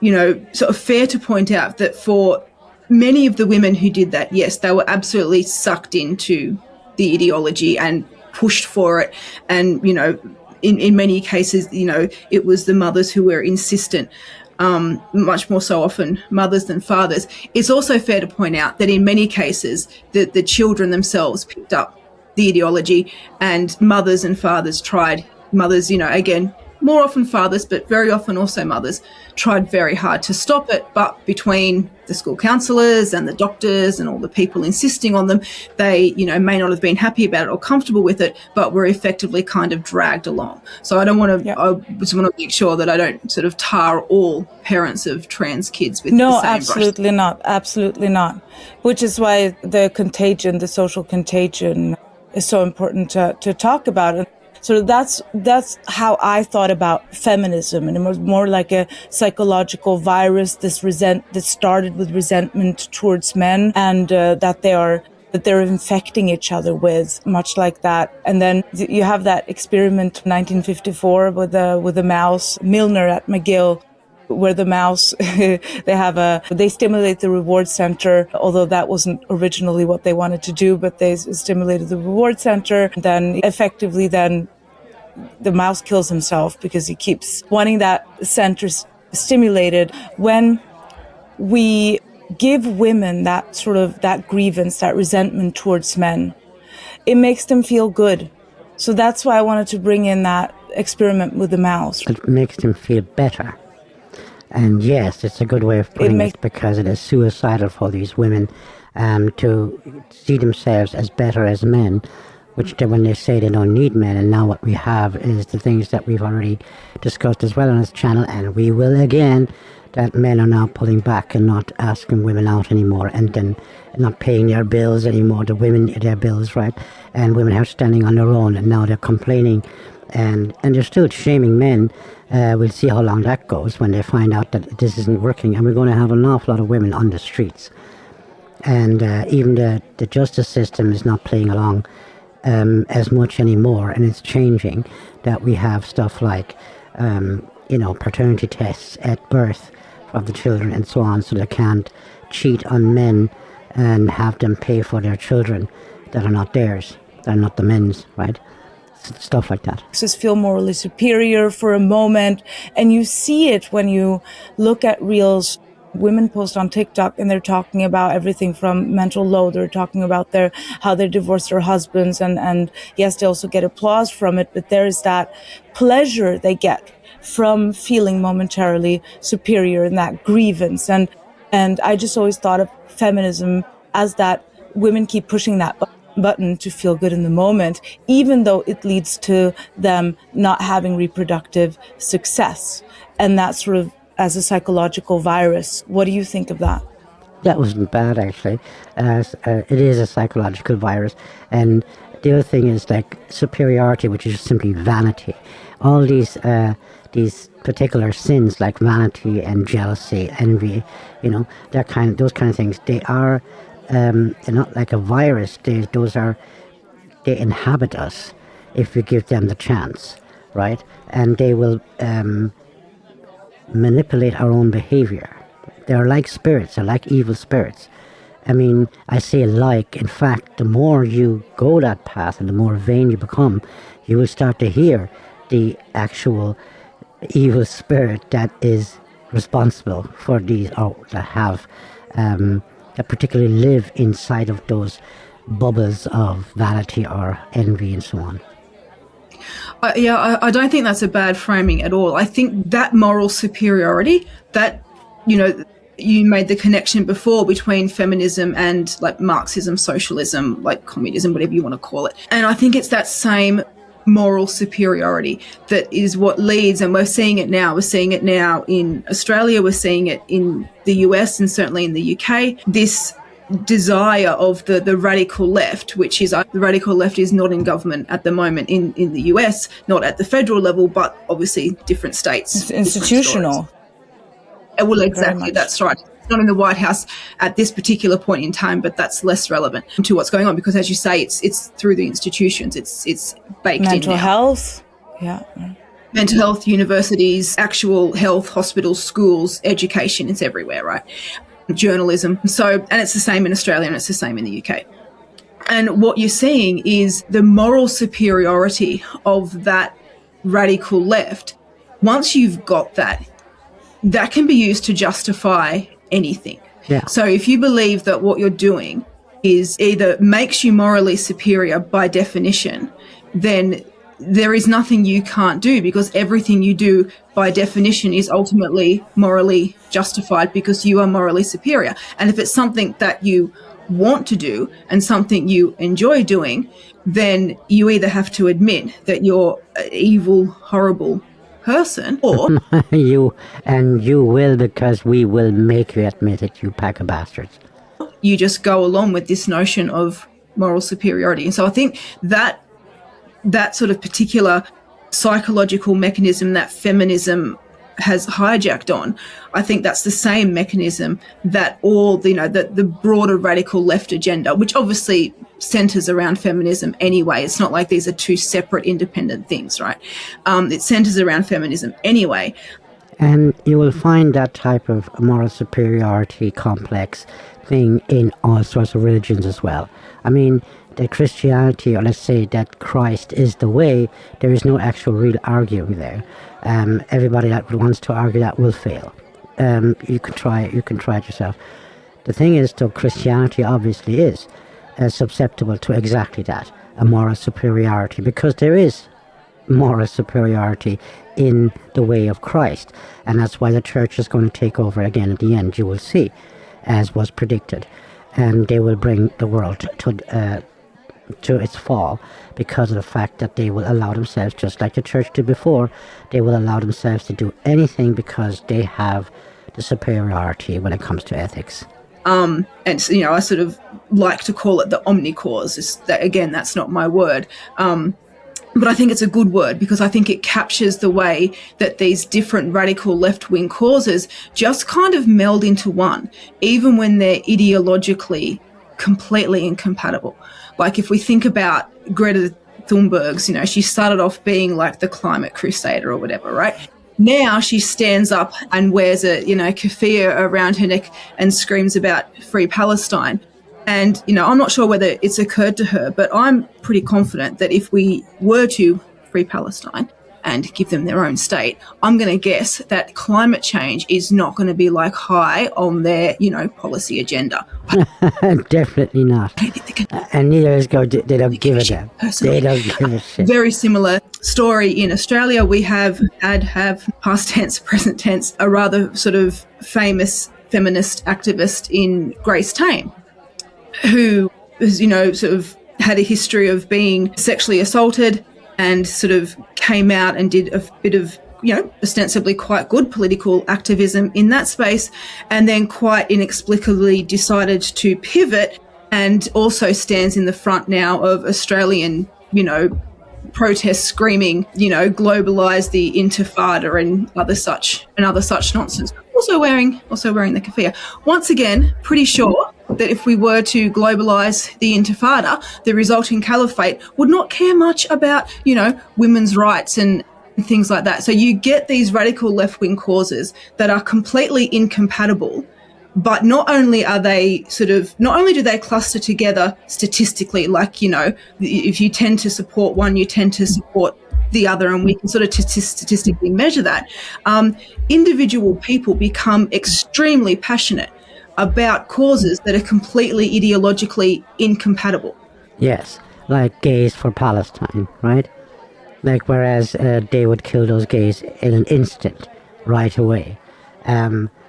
you know, sort of fair to point out that for many of the women who did that, yes, they were absolutely sucked into the ideology and pushed for it. And, you know, in many cases, you know, it was the mothers who were insistent, much more so often mothers than fathers. It's also fair to point out that in many cases, the children themselves picked up the ideology, and mothers and fathers tried. Mothers, you know, again, more often fathers, but very often also mothers, tried very hard to stop it. But between the school counsellors and the doctors and all the people insisting on them, they, you know, may not have been happy about it or comfortable with it, but were effectively kind of dragged along. So I don't want to, I just want to make sure that I don't sort of tar all parents of trans kids with the same brush. No, absolutely not. Absolutely not. Which is why the contagion, the social contagion is so important to talk about. And so that's how I thought about feminism, and it was more like a psychological virus. That started with resentment towards men, and that they're infecting each other with, much like that. And then you have that experiment, 1954, with the mouse Milner at McGill, where the mouse, they stimulate the reward center, although that wasn't originally what they wanted to do, but they stimulated the reward center. Then effectively the mouse kills himself because he keeps wanting that center stimulated. When we give women that sort of, that grievance, that resentment towards men, it makes them feel good. So that's why I wanted to bring in that experiment with the mouse. It makes them feel better. And yes, it's a good way of putting it because it is suicidal for these women to see themselves as better as men, which when they say they don't need men. And now what we have is the things that we've already discussed as well on this channel, and we will again, that men are now pulling back and not asking women out anymore, and then not paying their bills anymore, the women their bills, right? And women are standing on their own, and now they're complaining, and they're still shaming men. We'll see how long that goes when they find out that this isn't working, and we're going to have an awful lot of women on the streets. And even the justice system is not playing along as much anymore, and it's changing. That we have stuff like paternity tests at birth of the children and so on, so they can't cheat on men and have them pay for their children that are not theirs, that are not the men's, right? Stuff like that. Just feel morally superior for a moment, and you see it when you look at reels. Women post on TikTok and they're talking about everything from mental load. They're talking about how they divorced their husbands, and yes, they also get applause from it, but there is that pleasure they get from feeling momentarily superior and that grievance. And I just always thought of feminism as that women keep pushing that button to feel good in the moment, even though it leads to them not having reproductive success. And that's sort of as a psychological virus. What do you think of that? That wasn't bad, actually. It is a psychological virus. And the other thing is like superiority, which is simply vanity. All these particular sins like vanity and jealousy, envy, those kind of things, they're not like a virus. They inhabit us if we give them the chance, right? And they will manipulate our own behavior. They're like spirits, they're like evil spirits. I mean, I say in fact, the more you go that path and the more vain you become, you will start to hear the actual evil spirit that is responsible for these, or that particularly live inside of those bubbles of vanity or envy and so on. I don't think that's a bad framing at all. I think that moral superiority, that, you made the connection before between feminism and like Marxism, socialism, like communism, whatever you want to call it. And I think it's that same moral superiority that is what leads, and we're seeing it now. We're seeing it now in Australia, we're seeing it in the US and certainly in the UK. This desire of the radical left, which is the radical left is not in government at the moment in the US, not at the federal level, but obviously different states. It's institutional. Well, exactly, that's right. It's not in the White House at this particular point in time, but that's less relevant to what's going on because, as you say, it's through the institutions. It's baked in now. Mental health, yeah. Mental health, universities, actual health, hospitals, schools, education, it's everywhere, right? Journalism. So, and it's the same in Australia and it's the same in the UK. And what you're seeing is the moral superiority of that radical left. Once you've got that can be used to justify anything. Yeah. So if you believe that what you're doing is either makes you morally superior by definition, then there is nothing you can't do because everything you do by definition is ultimately morally justified because you are morally superior. And if it's something that you want to do and something you enjoy doing, then you either have to admit that you're an evil, horrible person, or you will, because we will make you admit it, you pack of bastards. You just go along with this notion of moral superiority. And so I think that sort of particular psychological mechanism that feminism has hijacked on, I think that's the same mechanism that all the broader radical left agenda, which obviously centers around feminism anyway. It's not like these are two separate independent things, right? It centers around feminism anyway. And you will find that type of moral superiority complex thing in all sorts of religions as well. I mean, that Christianity, or let's say that Christ is the way, there is no actual real arguing there. Everybody that wants to argue that will fail. You can try it yourself. The thing is, though, Christianity obviously is susceptible to exactly that, a moral superiority, because there is moral superiority in the way of Christ, and that's why the church is going to take over again at the end, you will see, as was predicted, and they will bring the world to its fall because of the fact that they will allow themselves, just like the church did before, they will allow themselves to do anything because they have the superiority when it comes to ethics. And I sort of like to call it the omni-cause. Again, that's not my word. But I think it's a good word because I think it captures the way that these different radical left-wing causes just kind of meld into one, even when they're ideologically completely incompatible. Like if we think about Greta Thunberg's, she started off being like the climate crusader or whatever, right? Now she stands up and wears a, keffiyeh around her neck and screams about free Palestine. And, I'm not sure whether it's occurred to her, but I'm pretty confident that if we were to free Palestine and give them their own state, I'm going to guess that climate change is not going to be like high on their, policy agenda. Definitely not. And neither is they don't give a damn. They don't give a shit. Very similar story in Australia. We have past tense, present tense, a rather sort of famous feminist activist in Grace Tame, who has, sort of had a history of being sexually assaulted and sort of came out and did a bit of, ostensibly quite good political activism in that space, and then quite inexplicably decided to pivot and also stands in the front now of Australian, protests screaming, globalise the intifada and other such nonsense. Also wearing the keffiyeh. Once again, pretty sure that if we were to globalise the intifada, the resulting caliphate would not care much about, women's rights and things like that. So you get these radical left-wing causes that are completely incompatible, but not only do they cluster together statistically, like, if you tend to support one, you tend to support the other, and we can sort of statistically measure that. Individual people become extremely passionate about causes that are completely ideologically incompatible. Yes, like gays for Palestine, right? Like, whereas they would kill those gays in an instant, right away.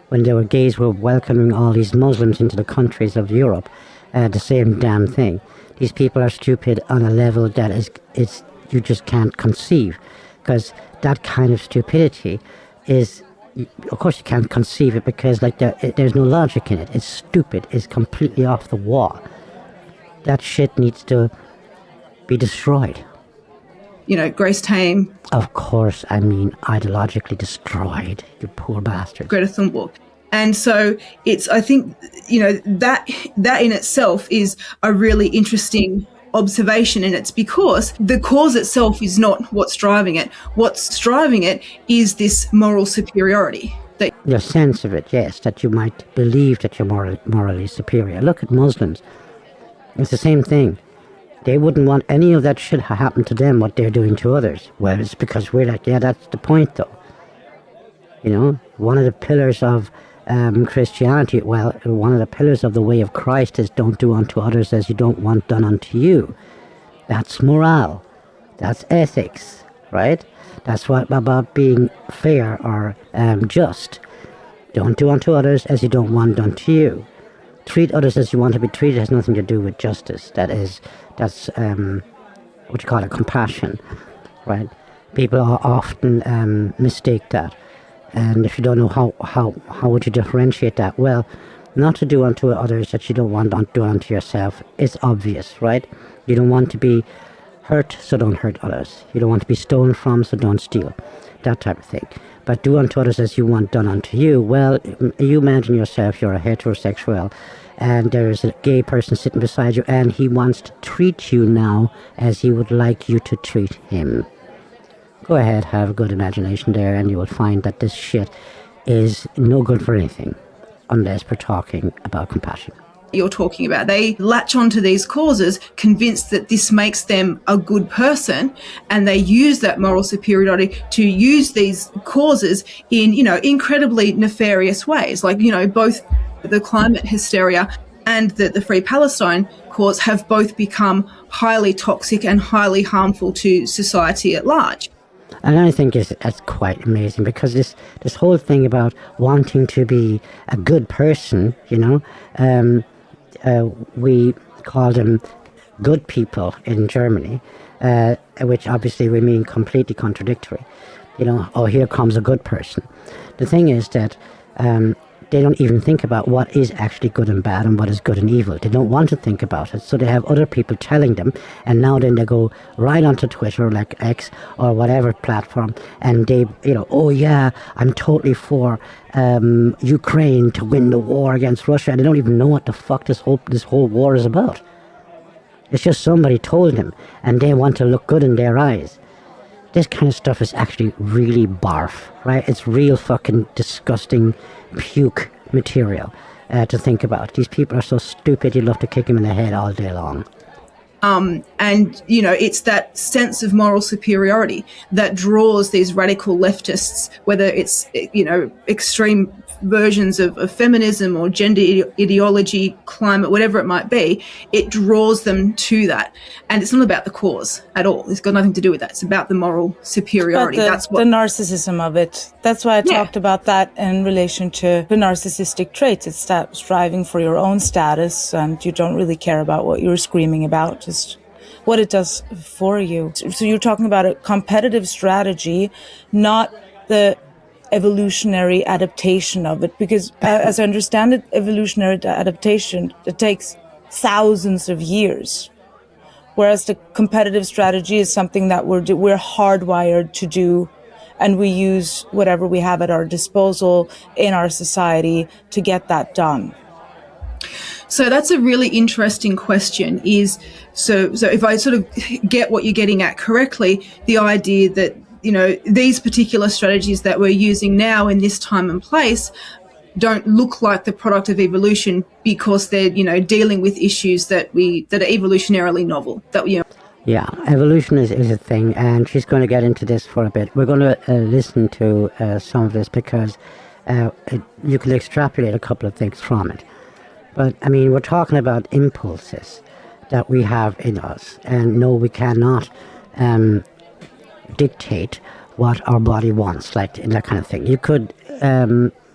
When there were gays were welcoming all these Muslims into the countries of Europe, the same damn thing. These people are stupid on a level that is you just can't conceive, because that kind of stupidity is, of course you can't conceive it, because there's no logic in it. It's stupid. It's completely off the wall. That shit needs to be destroyed. Grace Tame. Of course, ideologically destroyed, you poor bastard. Greta Thunberg. And so I think, that in itself is a really interesting observation, and it's because the cause itself is not what's driving it. What's driving it is this moral superiority. The sense of it, yes, that you might believe that you're morally superior. Look at Muslims. It's the same thing. They wouldn't want any of that shit to happen to them, what they're doing to others. Well, it's because we're like, yeah, that's the point, though. One of the pillars of Christianity, one of the pillars of the way of Christ is don't do unto others as you don't want done unto you. That's morale. That's ethics, right? That's what about being fair or just. Don't do unto others as you don't want done to you. Treat others as you want to be treated has nothing to do with justice. That's what you call it, compassion, right? People often mistake that, and if you don't know how would you differentiate that? Well, not to do unto others that you don't want to do unto yourself is obvious, right? You don't want to be hurt, so don't hurt others. You don't want to be stolen from, so don't steal. That type of thing. But do unto others as you want done unto you. Well, you imagine yourself, you're a heterosexual, and there's a gay person sitting beside you, and he wants to treat you now as he would like you to treat him. Go ahead, have a good imagination there, and you will find that this shit is no good for anything, unless we're talking about compassion. You're talking about. They latch onto these causes, convinced that this makes them a good person, and they use that moral superiority to use these causes in, incredibly nefarious ways. Like, both the climate hysteria and the Free Palestine cause have both become highly toxic and highly harmful to society at large. And I think that's quite amazing, because this whole thing about wanting to be a good person, we call them good people in Germany, which obviously we mean completely contradictory. Oh, here comes a good person. The thing is that they don't even think about what is actually good and bad and what is good and evil. They don't want to think about it, so they have other people telling them, and now then they go right onto Twitter, like X or whatever platform, and they, oh yeah, I'm totally for Ukraine to win the war against Russia, and they don't even know what the fuck this whole war is about. It's just somebody told them, and they want to look good in their eyes. This kind of stuff is actually really barf, right? It's real fucking disgusting puke material to think about. These people are so stupid, you'd love to kick them in the head all day long. And, it's that sense of moral superiority that draws these radical leftists, whether it's, extreme versions of feminism or gender ideology, climate, whatever it might be, it draws them to that. And it's not about the cause at all. It's got nothing to do with that. It's about the moral superiority. That's the narcissism of it. That's why I talked about that in relation to the narcissistic traits. It's that striving for your own status, and you don't really care about what you're screaming about. realized what it does for you. So you're talking about a competitive strategy, not the evolutionary adaptation of it, because as I understand it, evolutionary adaptation, it takes thousands of years, whereas the competitive strategy is something that we're hardwired to do, and we use whatever we have at our disposal in our society to get that done. So that's a really interesting question. So if I sort of get what you're getting at correctly, the idea that, you know, these particular strategies that we're using now in this time and place don't look like the product of evolution because they're, you know, dealing with issues that are evolutionarily novel. Yeah, evolution is a thing, and she's going to get into this for a bit. We're going to listen to some of this because you can extrapolate a couple of things from it. But, I mean, we're talking about impulses that we have in us, and no, we cannot dictate what our body wants, like that kind of thing. You could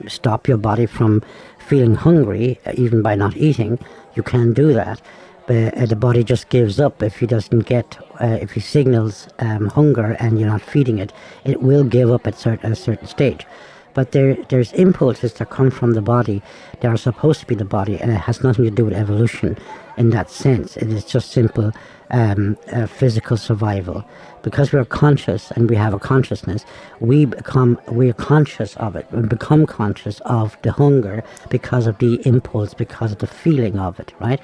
stop your body from feeling hungry, even by not eating. You can do that. But the body just gives up if he doesn't get, if he signals hunger and you're not feeding it, it will give up at a certain stage. But there's impulses that come from the body that are supposed to be the body, and it has nothing to do with evolution in that sense. It is just simple physical survival. Because we're conscious and we have a consciousness, we're conscious of it. We become conscious of the hunger because of the impulse, because of the feeling of it, right?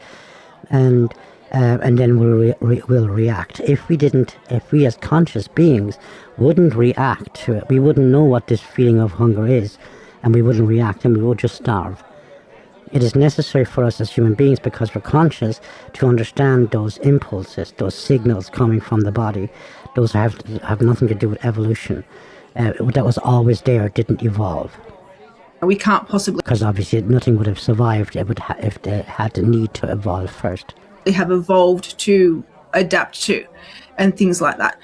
And then we'll react. If we as conscious beings wouldn't react to it, we wouldn't know what this feeling of hunger is, and we wouldn't react, and we would just starve. It is necessary for us as human beings, because we're conscious, to understand those impulses, those signals coming from the body. Those have nothing to do with evolution. That was always there, didn't evolve. We can't possibly, because obviously nothing would have survived if they had the need to evolve first. They have evolved to adapt to, and things like that.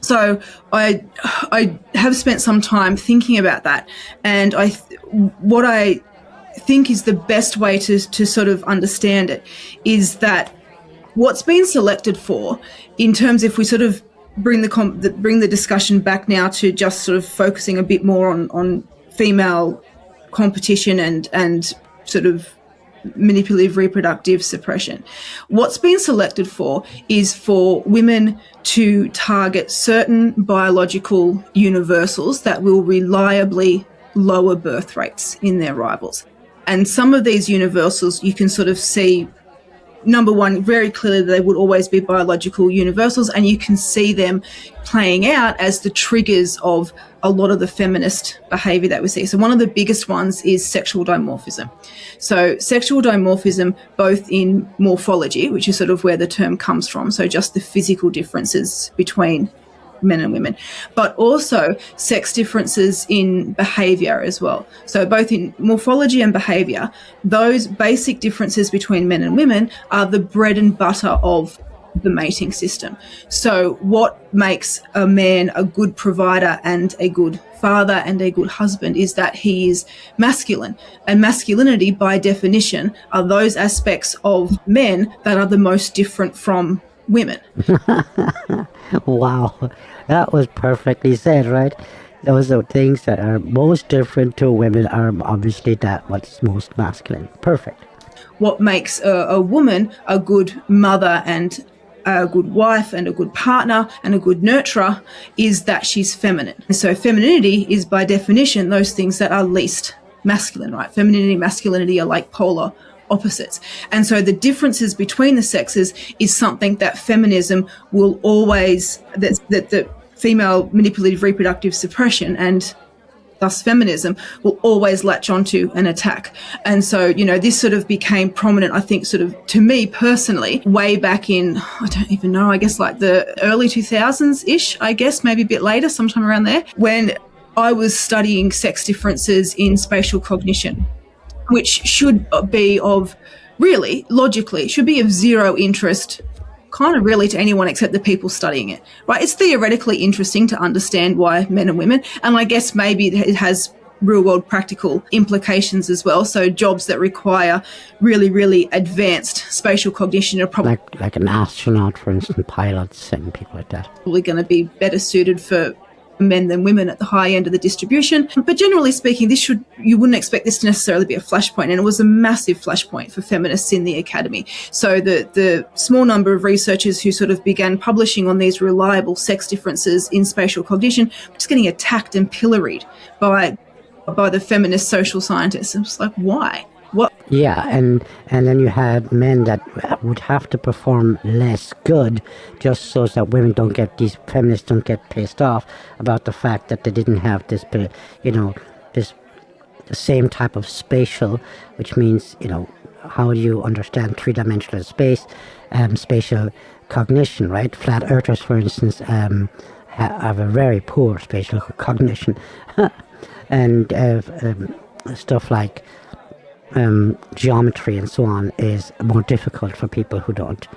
So I have spent some time thinking about that, and what I think is the best way to sort of understand it is that what's been selected for, in terms, if we sort of bring the discussion back now to just sort of focusing a bit more on female competition and sort of manipulative reproductive suppression. What's been selected for is for women to target certain biological universals that will reliably lower birth rates in their rivals. And some of these universals you can sort of see, number one, very clearly they would always be biological universals, and you can see them playing out as the triggers of a lot of the feminist behaviour that we see. So one of the biggest ones is sexual dimorphism. So sexual dimorphism, both in morphology, which is sort of where the term comes from, so just the physical differences between men and women, but also sex differences in behaviour as well. So both in morphology and behaviour, those basic differences between men and women are the bread and butter of the mating system. So what makes a man a good provider and a good father and a good husband is that he is masculine. And masculinity, by definition, are those aspects of men that are the most different from women. Wow, that was perfectly said, right? Those are things that are most different to women are obviously what's most masculine. Perfect. What makes a woman a good mother and a good wife and a good partner and a good nurturer is that she's feminine. And so femininity is by definition those things that are least masculine, right? Femininity and masculinity are like polar opposites. And so the differences between the sexes is something that feminism will always, that the female manipulative reproductive suppression and thus feminism will always latch onto an attack. And so, you know, this sort of became prominent, I think, sort of to me personally, way back in, I don't even know, I guess like the early 2000s-ish, I guess, maybe a bit later, sometime around there, when I was studying sex differences in spatial cognition, which should be of, really, logically, should be of zero interest kind of really to anyone except the people studying it, right? It's theoretically interesting to understand why men and women, and I guess maybe it has real world practical implications as well. So jobs that require really, really advanced spatial cognition are like an astronaut, for instance, pilots and people like that. probably going to be better suited for men than women at the high end of the distribution. But generally speaking, you wouldn't expect this to necessarily be a flashpoint, and it was a massive flashpoint for feminists in the academy. So the small number of researchers who sort of began publishing on these reliable sex differences in spatial cognition were just getting attacked and pilloried by the feminist social scientists. I'm just like, why? What? Yeah, and then you had men that would have to perform less good just so that these feminists don't get pissed off about the fact that they didn't have this, the same type of spatial, which means, how do you understand three-dimensional space, spatial cognition, right? Flat earthers, for instance, have a very poor spatial cognition. And stuff like geometry and so on is more difficult for people who don't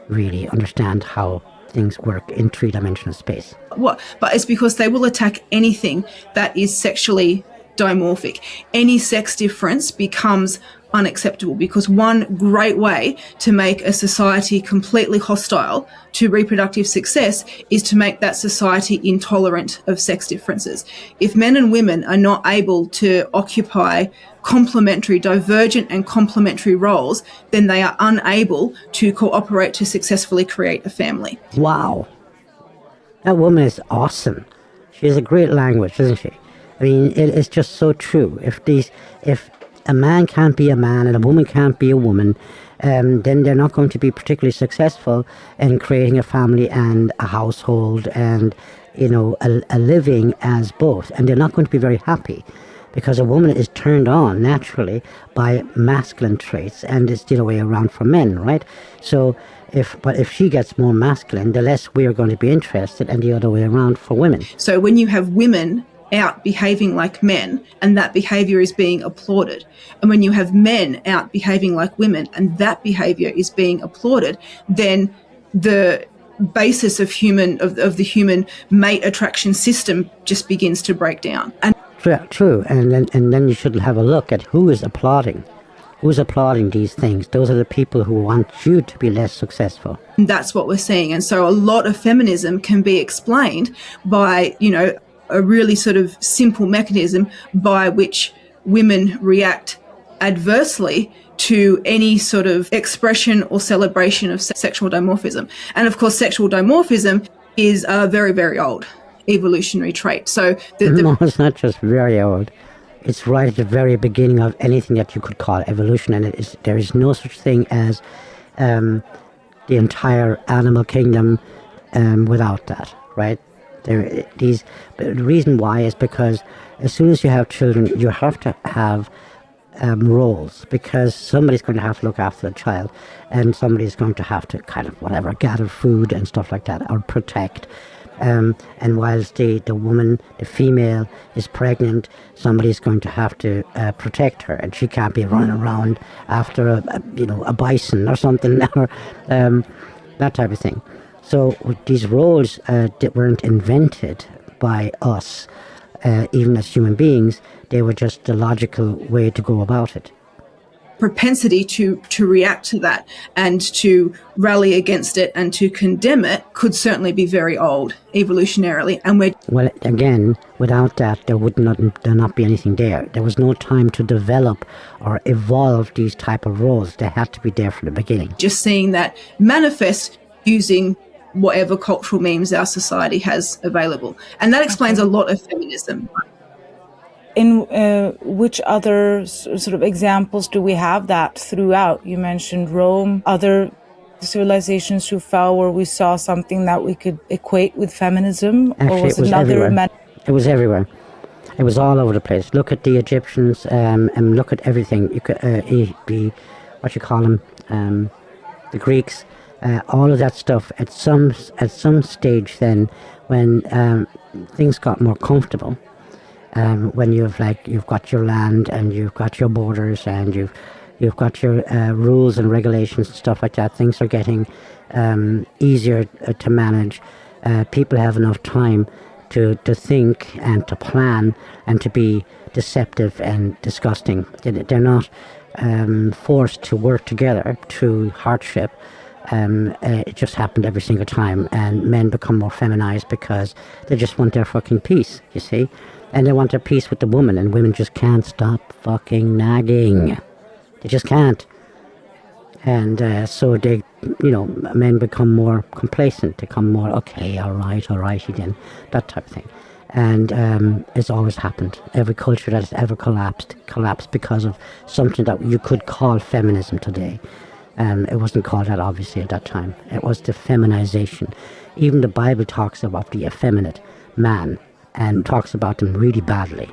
really understand how things work in three-dimensional space. But it's because they will attack anything that is sexually dimorphic. Any sex difference becomes unacceptable, because one great way to make a society completely hostile to reproductive success is to make that society intolerant of sex differences. If men and women are not able to occupy divergent and complementary roles, then they are unable to cooperate to successfully create a family. Wow. That woman is awesome. She has a great language, isn't she? I mean, it is just so true. If a man can't be a man and a woman can't be a woman, then they're not going to be particularly successful in creating a family and a household and, a living as both. And they're not going to be very happy, because a woman is turned on naturally by masculine traits, and it's the other way around for men, right? So if she gets more masculine, the less we are going to be interested, and the other way around for women. So when you have women out behaving like men, and that behavior is being applauded, and when you have men out behaving like women and that behavior is being applauded, then the basis of the human mate attraction system just begins to break down. And True. And then you should have a look at who is applauding these things. Those are the people who want you to be less successful. that's what we're seeing. And so a lot of feminism can be explained by, a really sort of simple mechanism by which women react adversely to any sort of expression or celebration of sexual dimorphism. And of course, sexual dimorphism is a very, very old evolutionary trait. So no, it's not just very old. It's right at the very beginning of anything that you could call evolution, and there is no such thing as the entire animal kingdom without that, right? The reason why is because as soon as you have children, you have to have roles, because somebody's going to have to look after the child, and somebody's going to have to gather food and stuff like that, or protect. And whilst the woman, the female, is pregnant, somebody's going to have to protect her, and she can't be running around after a bison or something, or that type of thing. So these roles weren't invented by us, even as human beings. They were just the logical way to go about it. Propensity to react to that and to rally against it and to condemn it could certainly be very old evolutionarily. And well, again, without that, there not be anything there. There was no time to develop or evolve these type of roles. They had to be there from the beginning. Just seeing that manifest using whatever cultural memes our society has available. And that explains a lot of feminism. In which other sort of examples do we have that throughout? You mentioned Rome, other civilizations who fell where we saw something that we could equate with feminism? Actually, or was it was another everywhere. It was everywhere. It was all over the place. Look at the Egyptians and look at everything. You could the Greeks. All of that stuff at some stage then, when things got more comfortable, when you've got your land and you've got your borders and you've got your rules and regulations and stuff like that, things are getting easier to manage. People have enough time to think and to plan and to be deceptive and disgusting. They're not forced to work together through hardship. It just happened every single time, and men become more feminized because they just want their fucking peace, you see, and they want their peace with the woman, and women just can't stop fucking nagging. They just can't. And so they, men become more complacent, become more, okay, all righty then, that type of thing. And it's always happened. Every culture that has ever collapsed because of something that you could call feminism today. It wasn't called that, obviously, at that time. It was the feminization. Even the Bible talks about the effeminate man and talks about them really badly.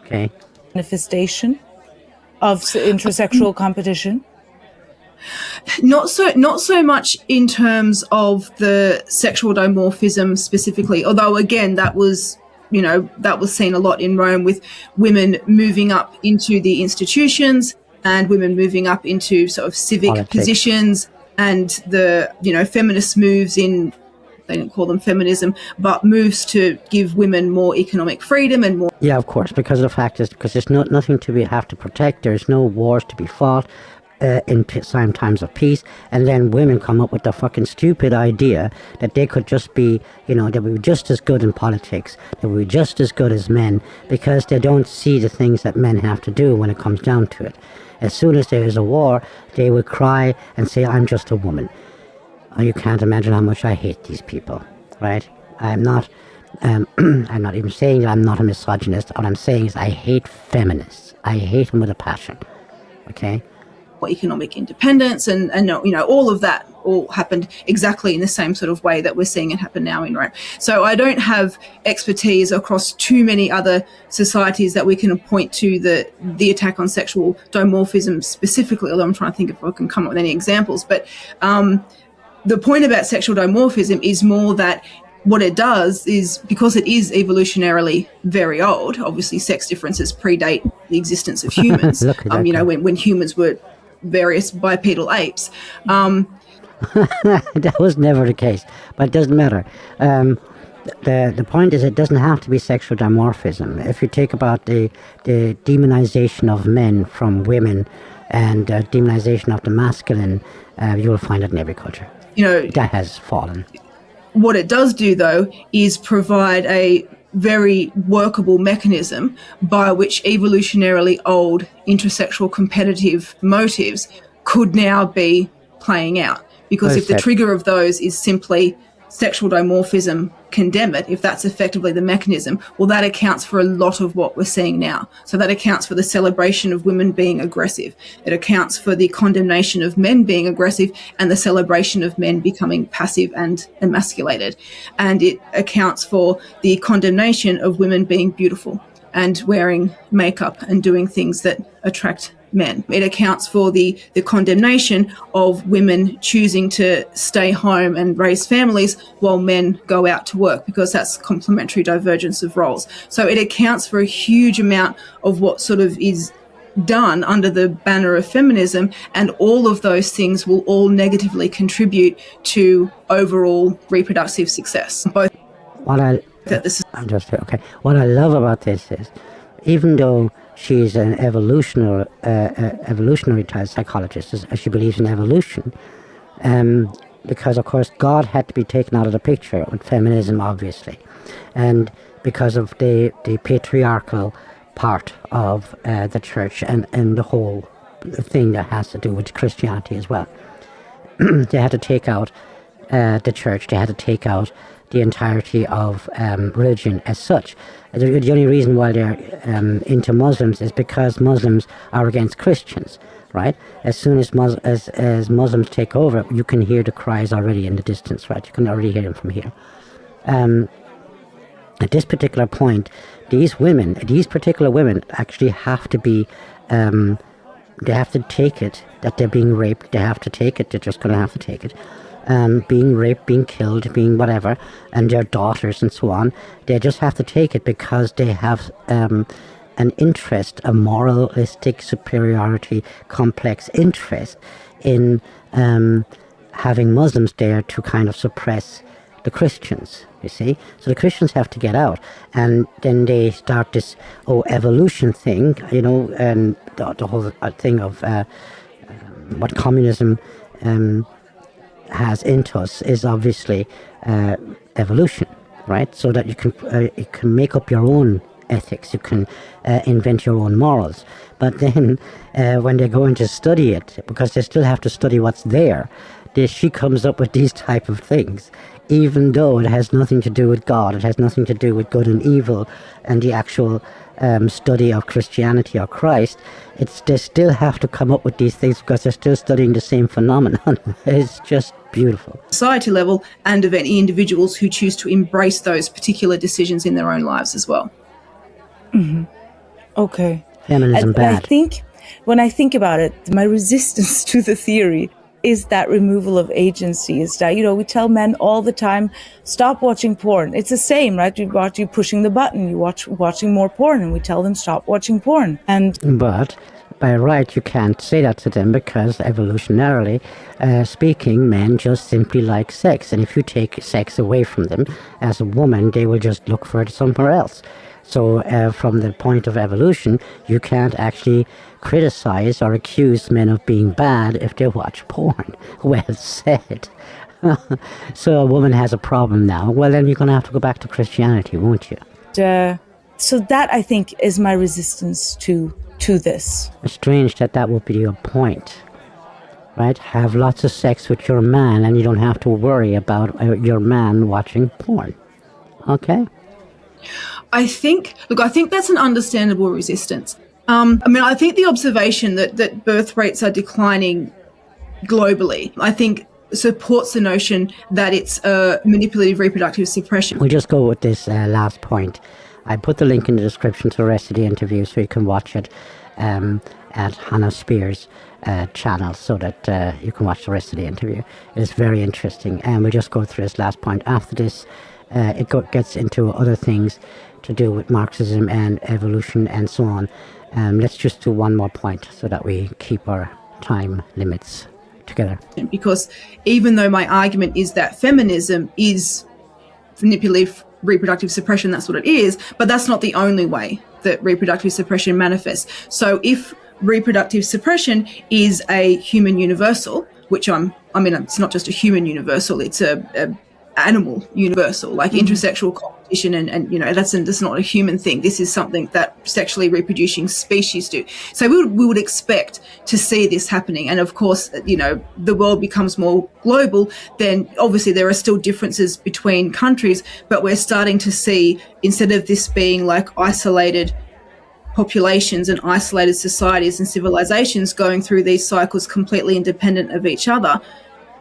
Okay? Manifestation of intrasexual competition? Not so much in terms of the sexual dimorphism specifically, although again that was seen a lot in Rome, with women moving up into the institutions and women moving up into sort of civic Politics. positions, and the feminist moves in, they didn't call them feminism, but moves to give women more economic freedom and more. Yeah, of course, because the fact is, because there's nothing to have to protect, there's no wars to be fought in times of peace, and then women come up with the fucking stupid idea that they could just be, they would be just as good in politics, they would be just as good as men, because they don't see the things that men have to do when it comes down to it. As soon as there is a war, they would cry and say, I'm just a woman. Oh, you can't imagine how much I hate these people, right? I'm not even saying that I'm not a misogynist. What I'm saying is I hate feminists. I hate them with a passion, okay? Economic independence and all of that all happened exactly in the same sort of way that we're seeing it happen now in Rome. So I don't have expertise across too many other societies that we can point to the attack on sexual dimorphism specifically, although I'm trying to think if I can come up with any examples. But the point about sexual dimorphism is more that what it does is, because it is evolutionarily very old, obviously sex differences predate the existence of humans, when humans were various bipedal apes. That was never the case, but it doesn't matter. The point is, it doesn't have to be sexual dimorphism. If you take about the demonization of men from women and demonization of the masculine, you will find it in every culture. That has fallen. What it does do, though, is provide a very workable mechanism by which evolutionarily old intrasexual competitive motives could now be playing out. Because if the trigger of those is simply sexual dimorphism, condemn it, if that's effectively the mechanism, well, that accounts for a lot of what we're seeing now. So that accounts for the celebration of women being aggressive. It accounts for the condemnation of men being aggressive and the celebration of men becoming passive and emasculated. And it accounts for the condemnation of women being beautiful and wearing makeup and doing things that attract men. It accounts for the condemnation of women choosing to stay home and raise families while men go out to work, because that's complementary divergence of roles. So it accounts for a huge amount of what sort of is done under the banner of feminism, and all of those things will all negatively contribute to overall reproductive success. What I love about this is, even though she's an evolutionary type psychologist, as she believes in evolution, because of course God had to be taken out of the picture with feminism, obviously, and because of the patriarchal part of the church and the whole thing that has to do with Christianity as well. They had to take out the church. They had to take out the entirety of religion as such. The only reason why they're into Muslims is because Muslims are against Christians, right? As soon as as Muslims take over, you can hear the cries already in the distance, right? You can already hear them from here. At this particular point, these particular women actually have to be, they have to take it that they're being raped. They have to take it. They're just going to have to take it. Being raped, being killed, being whatever, and their daughters and so on. They just have to take it because they have an interest, a moralistic superiority complex interest in having Muslims there to kind of suppress the Christians, you see. So the Christians have to get out, and then they start this evolution thing, and the whole thing of what communism has into us is obviously evolution, right? So that you can make up your own ethics, you can invent your own morals. But then when they go in to study it, because they still have to study what's there, she comes up with these type of things, even though it has nothing to do with God, it has nothing to do with good and evil and the actual study of Christianity or Christ. They still have to come up with these things because they're still studying the same phenomenon. It's just beautiful. Society level, and of any individuals who choose to embrace those particular decisions in their own lives as well. Mm-hmm. Okay. Feminism bad. I think, when I think about it, my resistance to the theory is that removal of agency. Is that, we tell men all the time, stop watching porn. It's the same, right? You pushing the button, you watching more porn, and we tell them stop watching porn. But by right, you can't say that to them, because evolutionarily speaking, men just simply like sex. And if you take sex away from them as a woman, they will just look for it somewhere else. So from the point of evolution, you can't actually criticize or accuse men of being bad if they watch porn. Well said. So a woman has a problem now. Well, then you're going to have to go back to Christianity, won't you? So that, I think, is my resistance to this. It's strange that would be your point, right? Have lots of sex with your man and you don't have to worry about your man watching porn. Okay? I think that's an understandable resistance. I think the observation that birth rates are declining globally, I think supports the notion that it's manipulative reproductive suppression. We'll just go with this last point. I put the link in the description to the rest of the interview so you can watch it at Hannah Spier's channel, so that you can watch the rest of the interview. It's very interesting, and we'll just go through this last point. After this, it gets into other things to do with Marxism and evolution and so on. Let's just do one more point so that we keep our time limits together. Because even though my argument is that feminism is manipulative reproductive suppression, that's what it is, but that's not the only way that reproductive suppression manifests. So if reproductive suppression is a human universal, which it's not just a human universal, it's a animal universal, like intrasexual competition, and that's not a human thing. This is something that sexually reproducing species do. So we would expect to see this happening. And of course, the world becomes more global, then obviously there are still differences between countries, but we're starting to see, instead of this being like isolated populations and isolated societies and civilizations going through these cycles completely independent of each other,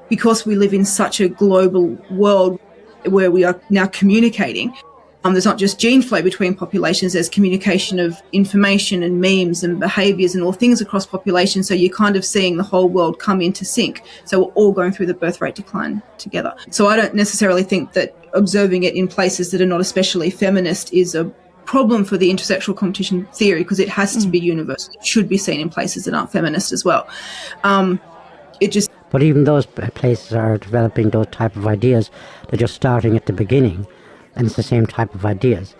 because we live in such a global world where we are now communicating, there's not just gene flow between populations, there's communication of information and memes and behaviours and all things across populations. So you're kind of seeing the whole world come into sync. So we're all going through the birth rate decline together. So I don't necessarily think that observing it in places that are not especially feminist is a problem for the intersexual competition theory, because it has to be universal. It should be seen in places that aren't feminist as well. But even those places are developing those type of ideas. They're just starting at the beginning, and it's the same type of ideas.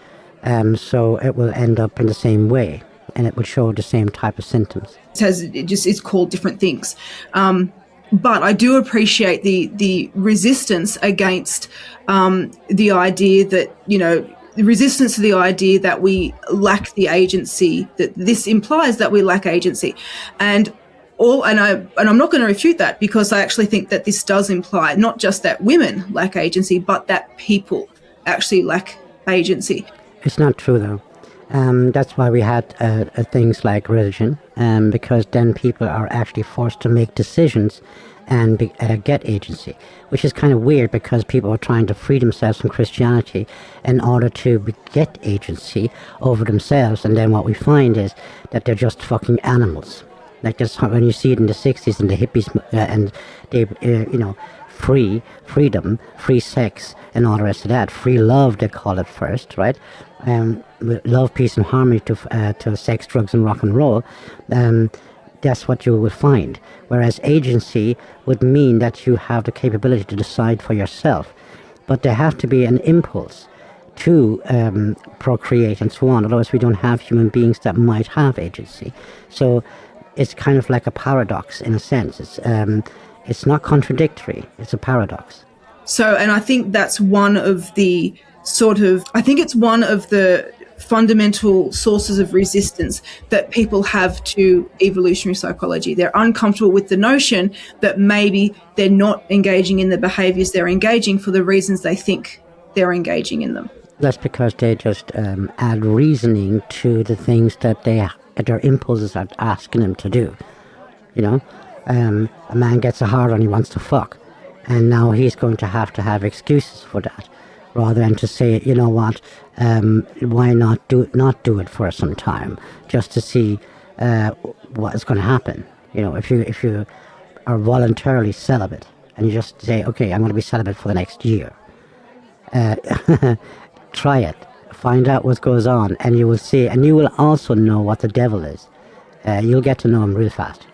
So it will end up in the same way, and it will show the same type of symptoms. It's called different things. But I do appreciate the resistance against the idea that, the resistance to the idea that we lack the agency, that this implies that we lack agency. And I'm not going to refute that, because I actually think that this does imply not just that women lack agency, but that people actually lack agency. It's not true, though. That's why we had things like religion, because then people are actually forced to make decisions and get agency, which is kind of weird, because people are trying to free themselves from Christianity in order to get agency over themselves. And then what we find is that they're just fucking animals. Like that's when you see it in the 60s and the hippies, and they, freedom, free sex, and all the rest of that. Free love, they call it first, right? Love, peace, and harmony to sex, drugs, and rock and roll. That's what you will find. Whereas agency would mean that you have the capability to decide for yourself. but there has to be an impulse to procreate and so on. Otherwise, we don't have human beings that might have agency. So it's kind of like a paradox in a sense. It's not contradictory. It's a paradox. So, and I think that's one of the it's one of the fundamental sources of resistance that people have to evolutionary psychology. They're uncomfortable with the notion that maybe they're not engaging in the behaviors they're engaging for the reasons they think they're engaging in them. That's because they just add reasoning to the things that their impulses are asking them to do. You know, a man gets a hard on, he wants to fuck, and now he's going to have excuses for that, rather than to say, you know what, why not do it for some time, just to see what is going to happen. You know, if you are voluntarily celibate and you just say, okay, I'm going to be celibate for the next year. Try it, find out what goes on, and you will see, and you will also know what the devil is. You'll get to know him real fast.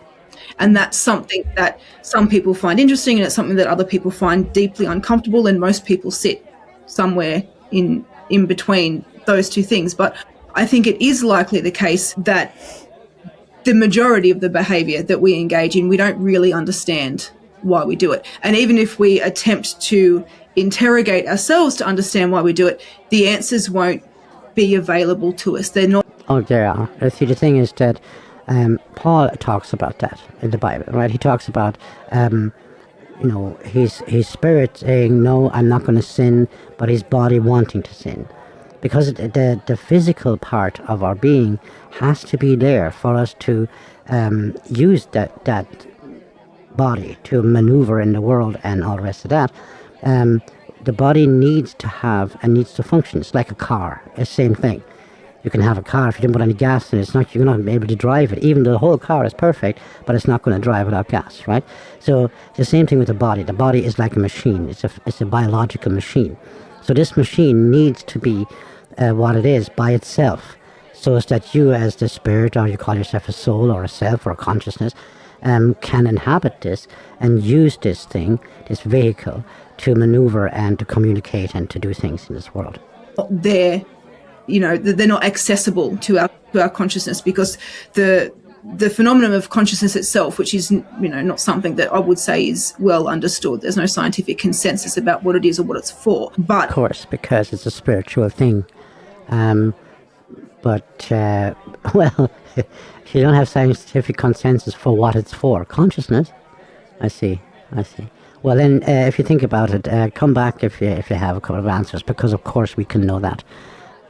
And that's something that some people find interesting, and it's something that other people find deeply uncomfortable, and most people sit somewhere in between those two things. But I think it is likely the case that the majority of the behaviour that we engage in, we don't really understand why we do it. And even if we attempt to interrogate ourselves to understand why we do it, the answers won't be available to us. They're not. Oh, there are. See, the thing is that Paul talks about that in the Bible, right? He talks about, his spirit saying, no, I'm not going to sin, but his body wanting to sin. Because the physical part of our being has to be there for us to use that body to maneuver in the world and all the rest of that. The body needs to have and needs to function. It's like a car. It's the same thing. You can have a car, if you didn't put any gas in it, you're not able to drive it. Even though the whole car is perfect, but it's not going to drive without gas, right? So it's the same thing with the body. The body is like a machine. It's a biological machine. So this machine needs to be what it is by itself, so as that you, as the spirit, or you call yourself a soul or a self or a consciousness, can inhabit this and use this thing, this vehicle, to maneuver and to communicate and to do things in this world. They're not accessible to our consciousness, because the phenomenon of consciousness itself, which is not something that I would say is well understood. There's no scientific consensus about what it is or what it's for. But of course, because it's a spiritual thing. Well, you don't have scientific consensus for what it's for. Consciousness. I see. Well, then, if you think about it, come back if you have a couple of answers, because of course we can know that.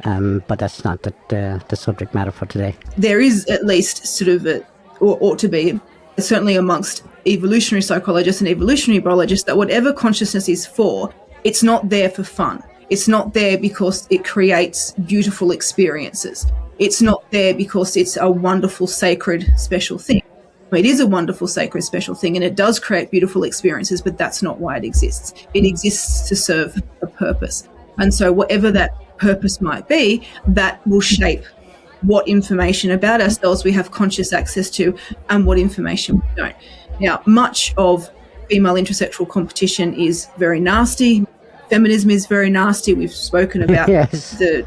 But that's not the subject matter for today. There is at least sort of or ought to be, certainly amongst evolutionary psychologists and evolutionary biologists, that whatever consciousness is for, it's not there for fun. It's not there because it creates beautiful experiences. It's not there because it's a wonderful, sacred, special thing. It is a wonderful, sacred, special thing, and it does create beautiful experiences, but that's not why it exists. It exists to serve a purpose. And so whatever that purpose might be, that will shape what information about ourselves we have conscious access to and what information we don't. Now, much of female intrasexual competition is very nasty. Feminism is very nasty. We've spoken about yes. the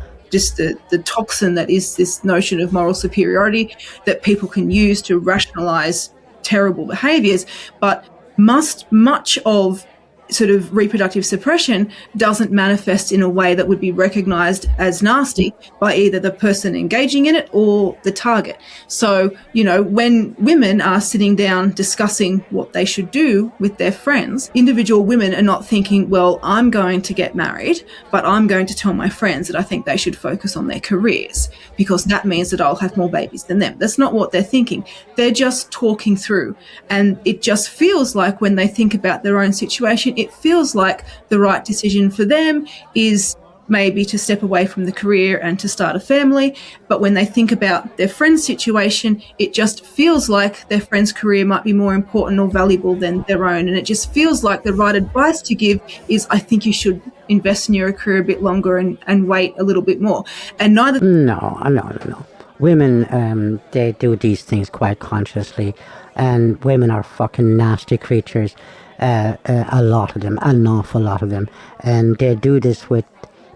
toxin that is this notion of moral superiority that people can use to rationalize terrible behaviors. But much of sort of reproductive suppression doesn't manifest in a way that would be recognized as nasty by either the person engaging in it or the target. So, when women are sitting down discussing what they should do with their friends, individual women are not thinking, well, I'm going to get married, but I'm going to tell my friends that I think they should focus on their careers because that means that I'll have more babies than them. That's not what they're thinking. They're just talking through. And it just feels like when they think about their own situation, it feels like the right decision for them is maybe to step away from the career and to start a family. But when they think about their friend's situation, it just feels like their friend's career might be more important or valuable than their own. And it just feels like the right advice to give is, I think you should invest in your career a bit longer and wait a little bit more. And neither... No. Women, they do these things quite consciously, and women are fucking nasty creatures. a lot of them, an awful lot of them, and they do this with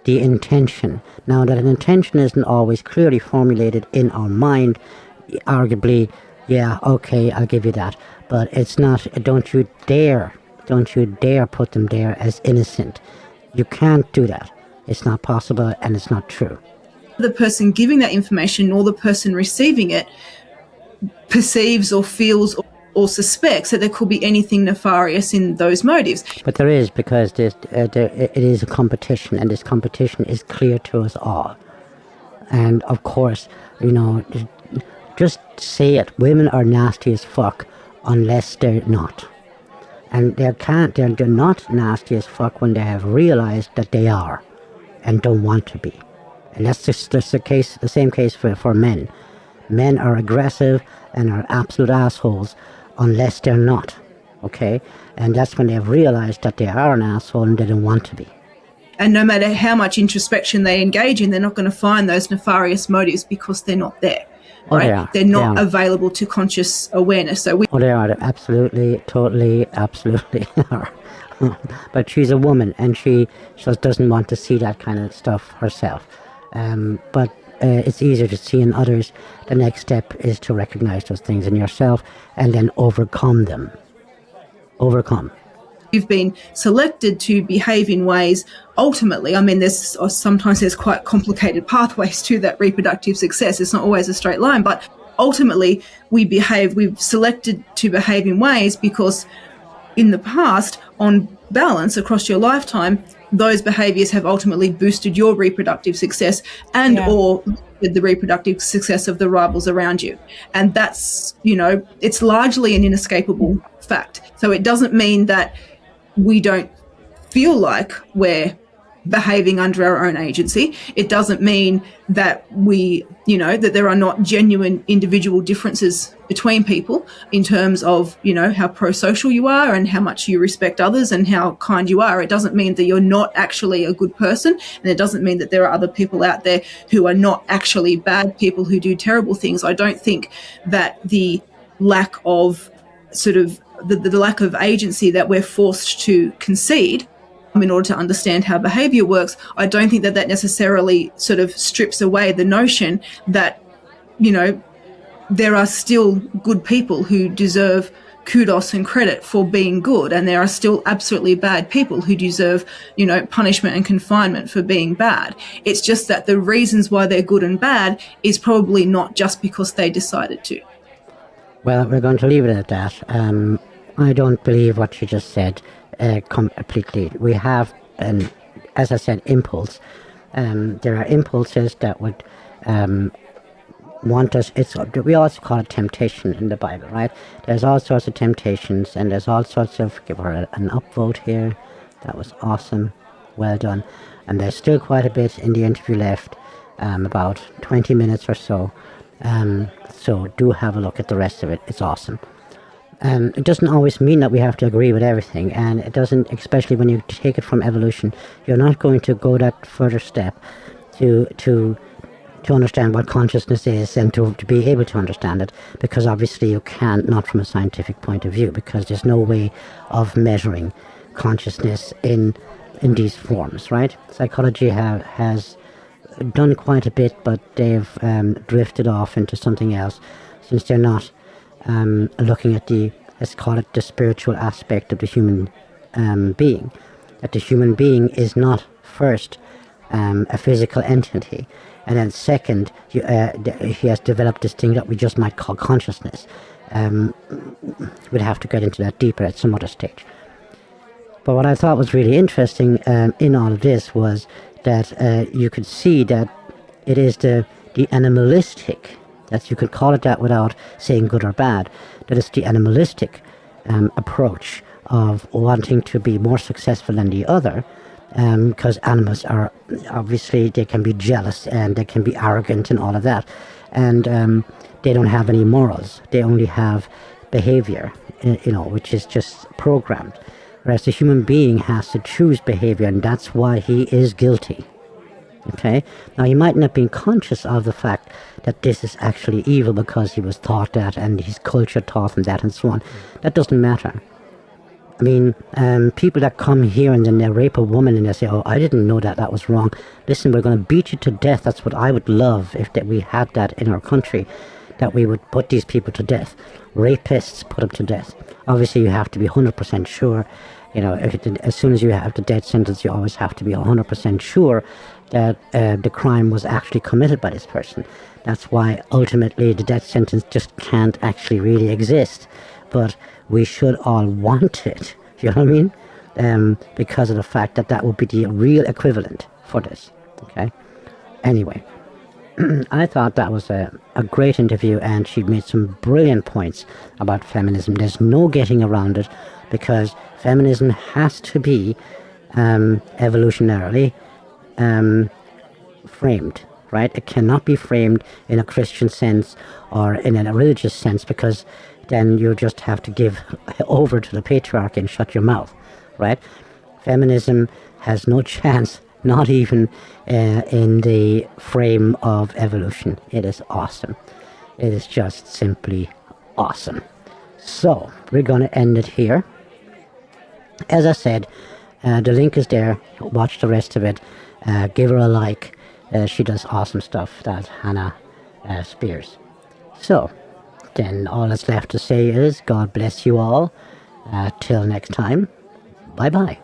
the intention. Now, that an intention isn't always clearly formulated in our mind, arguably, yeah, okay, I'll give you that, but it's not. Don't you dare put them there as innocent. You can't do that. It's not possible, and it's not true. The person giving that information or the person receiving it perceives or feels or suspects that there could be anything nefarious in those motives. But there is, because it is a competition, and this competition is clear to us all. And of course, just say it. Women are nasty as fuck unless they're not. And they're not nasty as fuck when they have realized that they are and don't want to be. And that's just the same case for men. Men are aggressive and are absolute assholes unless they're not, okay? And that's when they've realized that they are an asshole and they don't want to be. And no matter how much introspection they engage in, they're not going to find those nefarious motives because they're not there. Right? They are. They're not available to conscious awareness. So they are. They absolutely, totally, absolutely are. But she's a woman, and she just doesn't want to see that kind of stuff herself. But it's easier to see in others. The next step is to recognize those things in yourself and then overcome them. Overcome. You've been selected to behave in ways, ultimately, sometimes there's quite complicated pathways to that reproductive success. It's not always a straight line, but ultimately we've selected to behave in ways because in the past, on balance across your lifetime, those behaviours have ultimately boosted your reproductive success or the reproductive success of the rivals around you. And that's, it's largely an inescapable fact. So it doesn't mean that we don't feel like we're behaving under our own agency. It doesn't mean that that there are not genuine individual differences between people in terms of, how pro-social you are and how much you respect others and how kind you are. It doesn't mean that you're not actually a good person. And it doesn't mean that there are other people out there who are not actually bad people who do terrible things. I don't think that the lack of the lack of agency that we're forced to concede in order to understand how behaviour works, I don't think that necessarily sort of strips away the notion that, there are still good people who deserve kudos and credit for being good, and there are still absolutely bad people who deserve, punishment and confinement for being bad. It's just that the reasons why they're good and bad is probably not just because they decided to. Well, we're going to leave it at that. I don't believe what you just said completely. We have, as I said, impulse. There are impulses that would want us. We also call it temptation in the Bible, right? There's all sorts of temptations, and there's all sorts of. Give her an upvote here. That was awesome. Well done. And there's still quite a bit in the interview left, about 20 minutes or so. So do have a look at the rest of it. It's awesome. It doesn't always mean that we have to agree with everything, and it doesn't, especially when you take it from evolution, you're not going to go that further step to understand what consciousness is and to be able to understand it, because obviously you can't, not from a scientific point of view, because there's no way of measuring consciousness in these forms, right? Psychology has done quite a bit, but they've drifted off into something else, since they're not looking at let's call it the spiritual aspect of the human being. That the human being is not first a physical entity, and then second, he has developed this thing that we just might call consciousness. We'd have to get into that deeper at some other stage. But what I thought was really interesting in all of this was that you could see that it is the animalistic, that you could call it that without saying good or bad, that it's the animalistic approach of wanting to be more successful than the other, because animals are, obviously, they can be jealous and they can be arrogant and all of that, and they don't have any morals. They only have behavior, which is just programmed. Whereas the human being has to choose behavior, and that's why he is guilty. Okay? Now, he might not have been conscious of the fact that this is actually evil because he was taught that and his culture taught him that and so on. That doesn't matter. I mean, people that come here and then they rape a woman and they say, oh, I didn't know that was wrong. Listen, we're going to beat you to death. That's what I would love if that we had that in our country, that we would put these people to death. Rapists, put them to death. Obviously, you have to be 100% sure. You know, as soon as you have the death sentence, you always have to be 100% sure that the crime was actually committed by this person. That's why ultimately the death sentence just can't actually really exist. But we should all want it, you know what I mean? Because of the fact that that would be the real equivalent for this, okay? Anyway, I thought that was a great interview, and she made some brilliant points about feminism. There's no getting around it, because feminism has to be evolutionarily framed, right? It cannot be framed in a Christian sense or in a religious sense, because then you just have to give over to the patriarchy and shut your mouth, right? Feminism has no chance, not even in the frame of evolution. It is awesome. It is just simply awesome. So, we're going to end it here. As I said, the link is there. Watch the rest of it. Give her a like. She does awesome stuff, that Hannah Spiers. So, then all that's left to say is God bless you all. Till next time, bye-bye.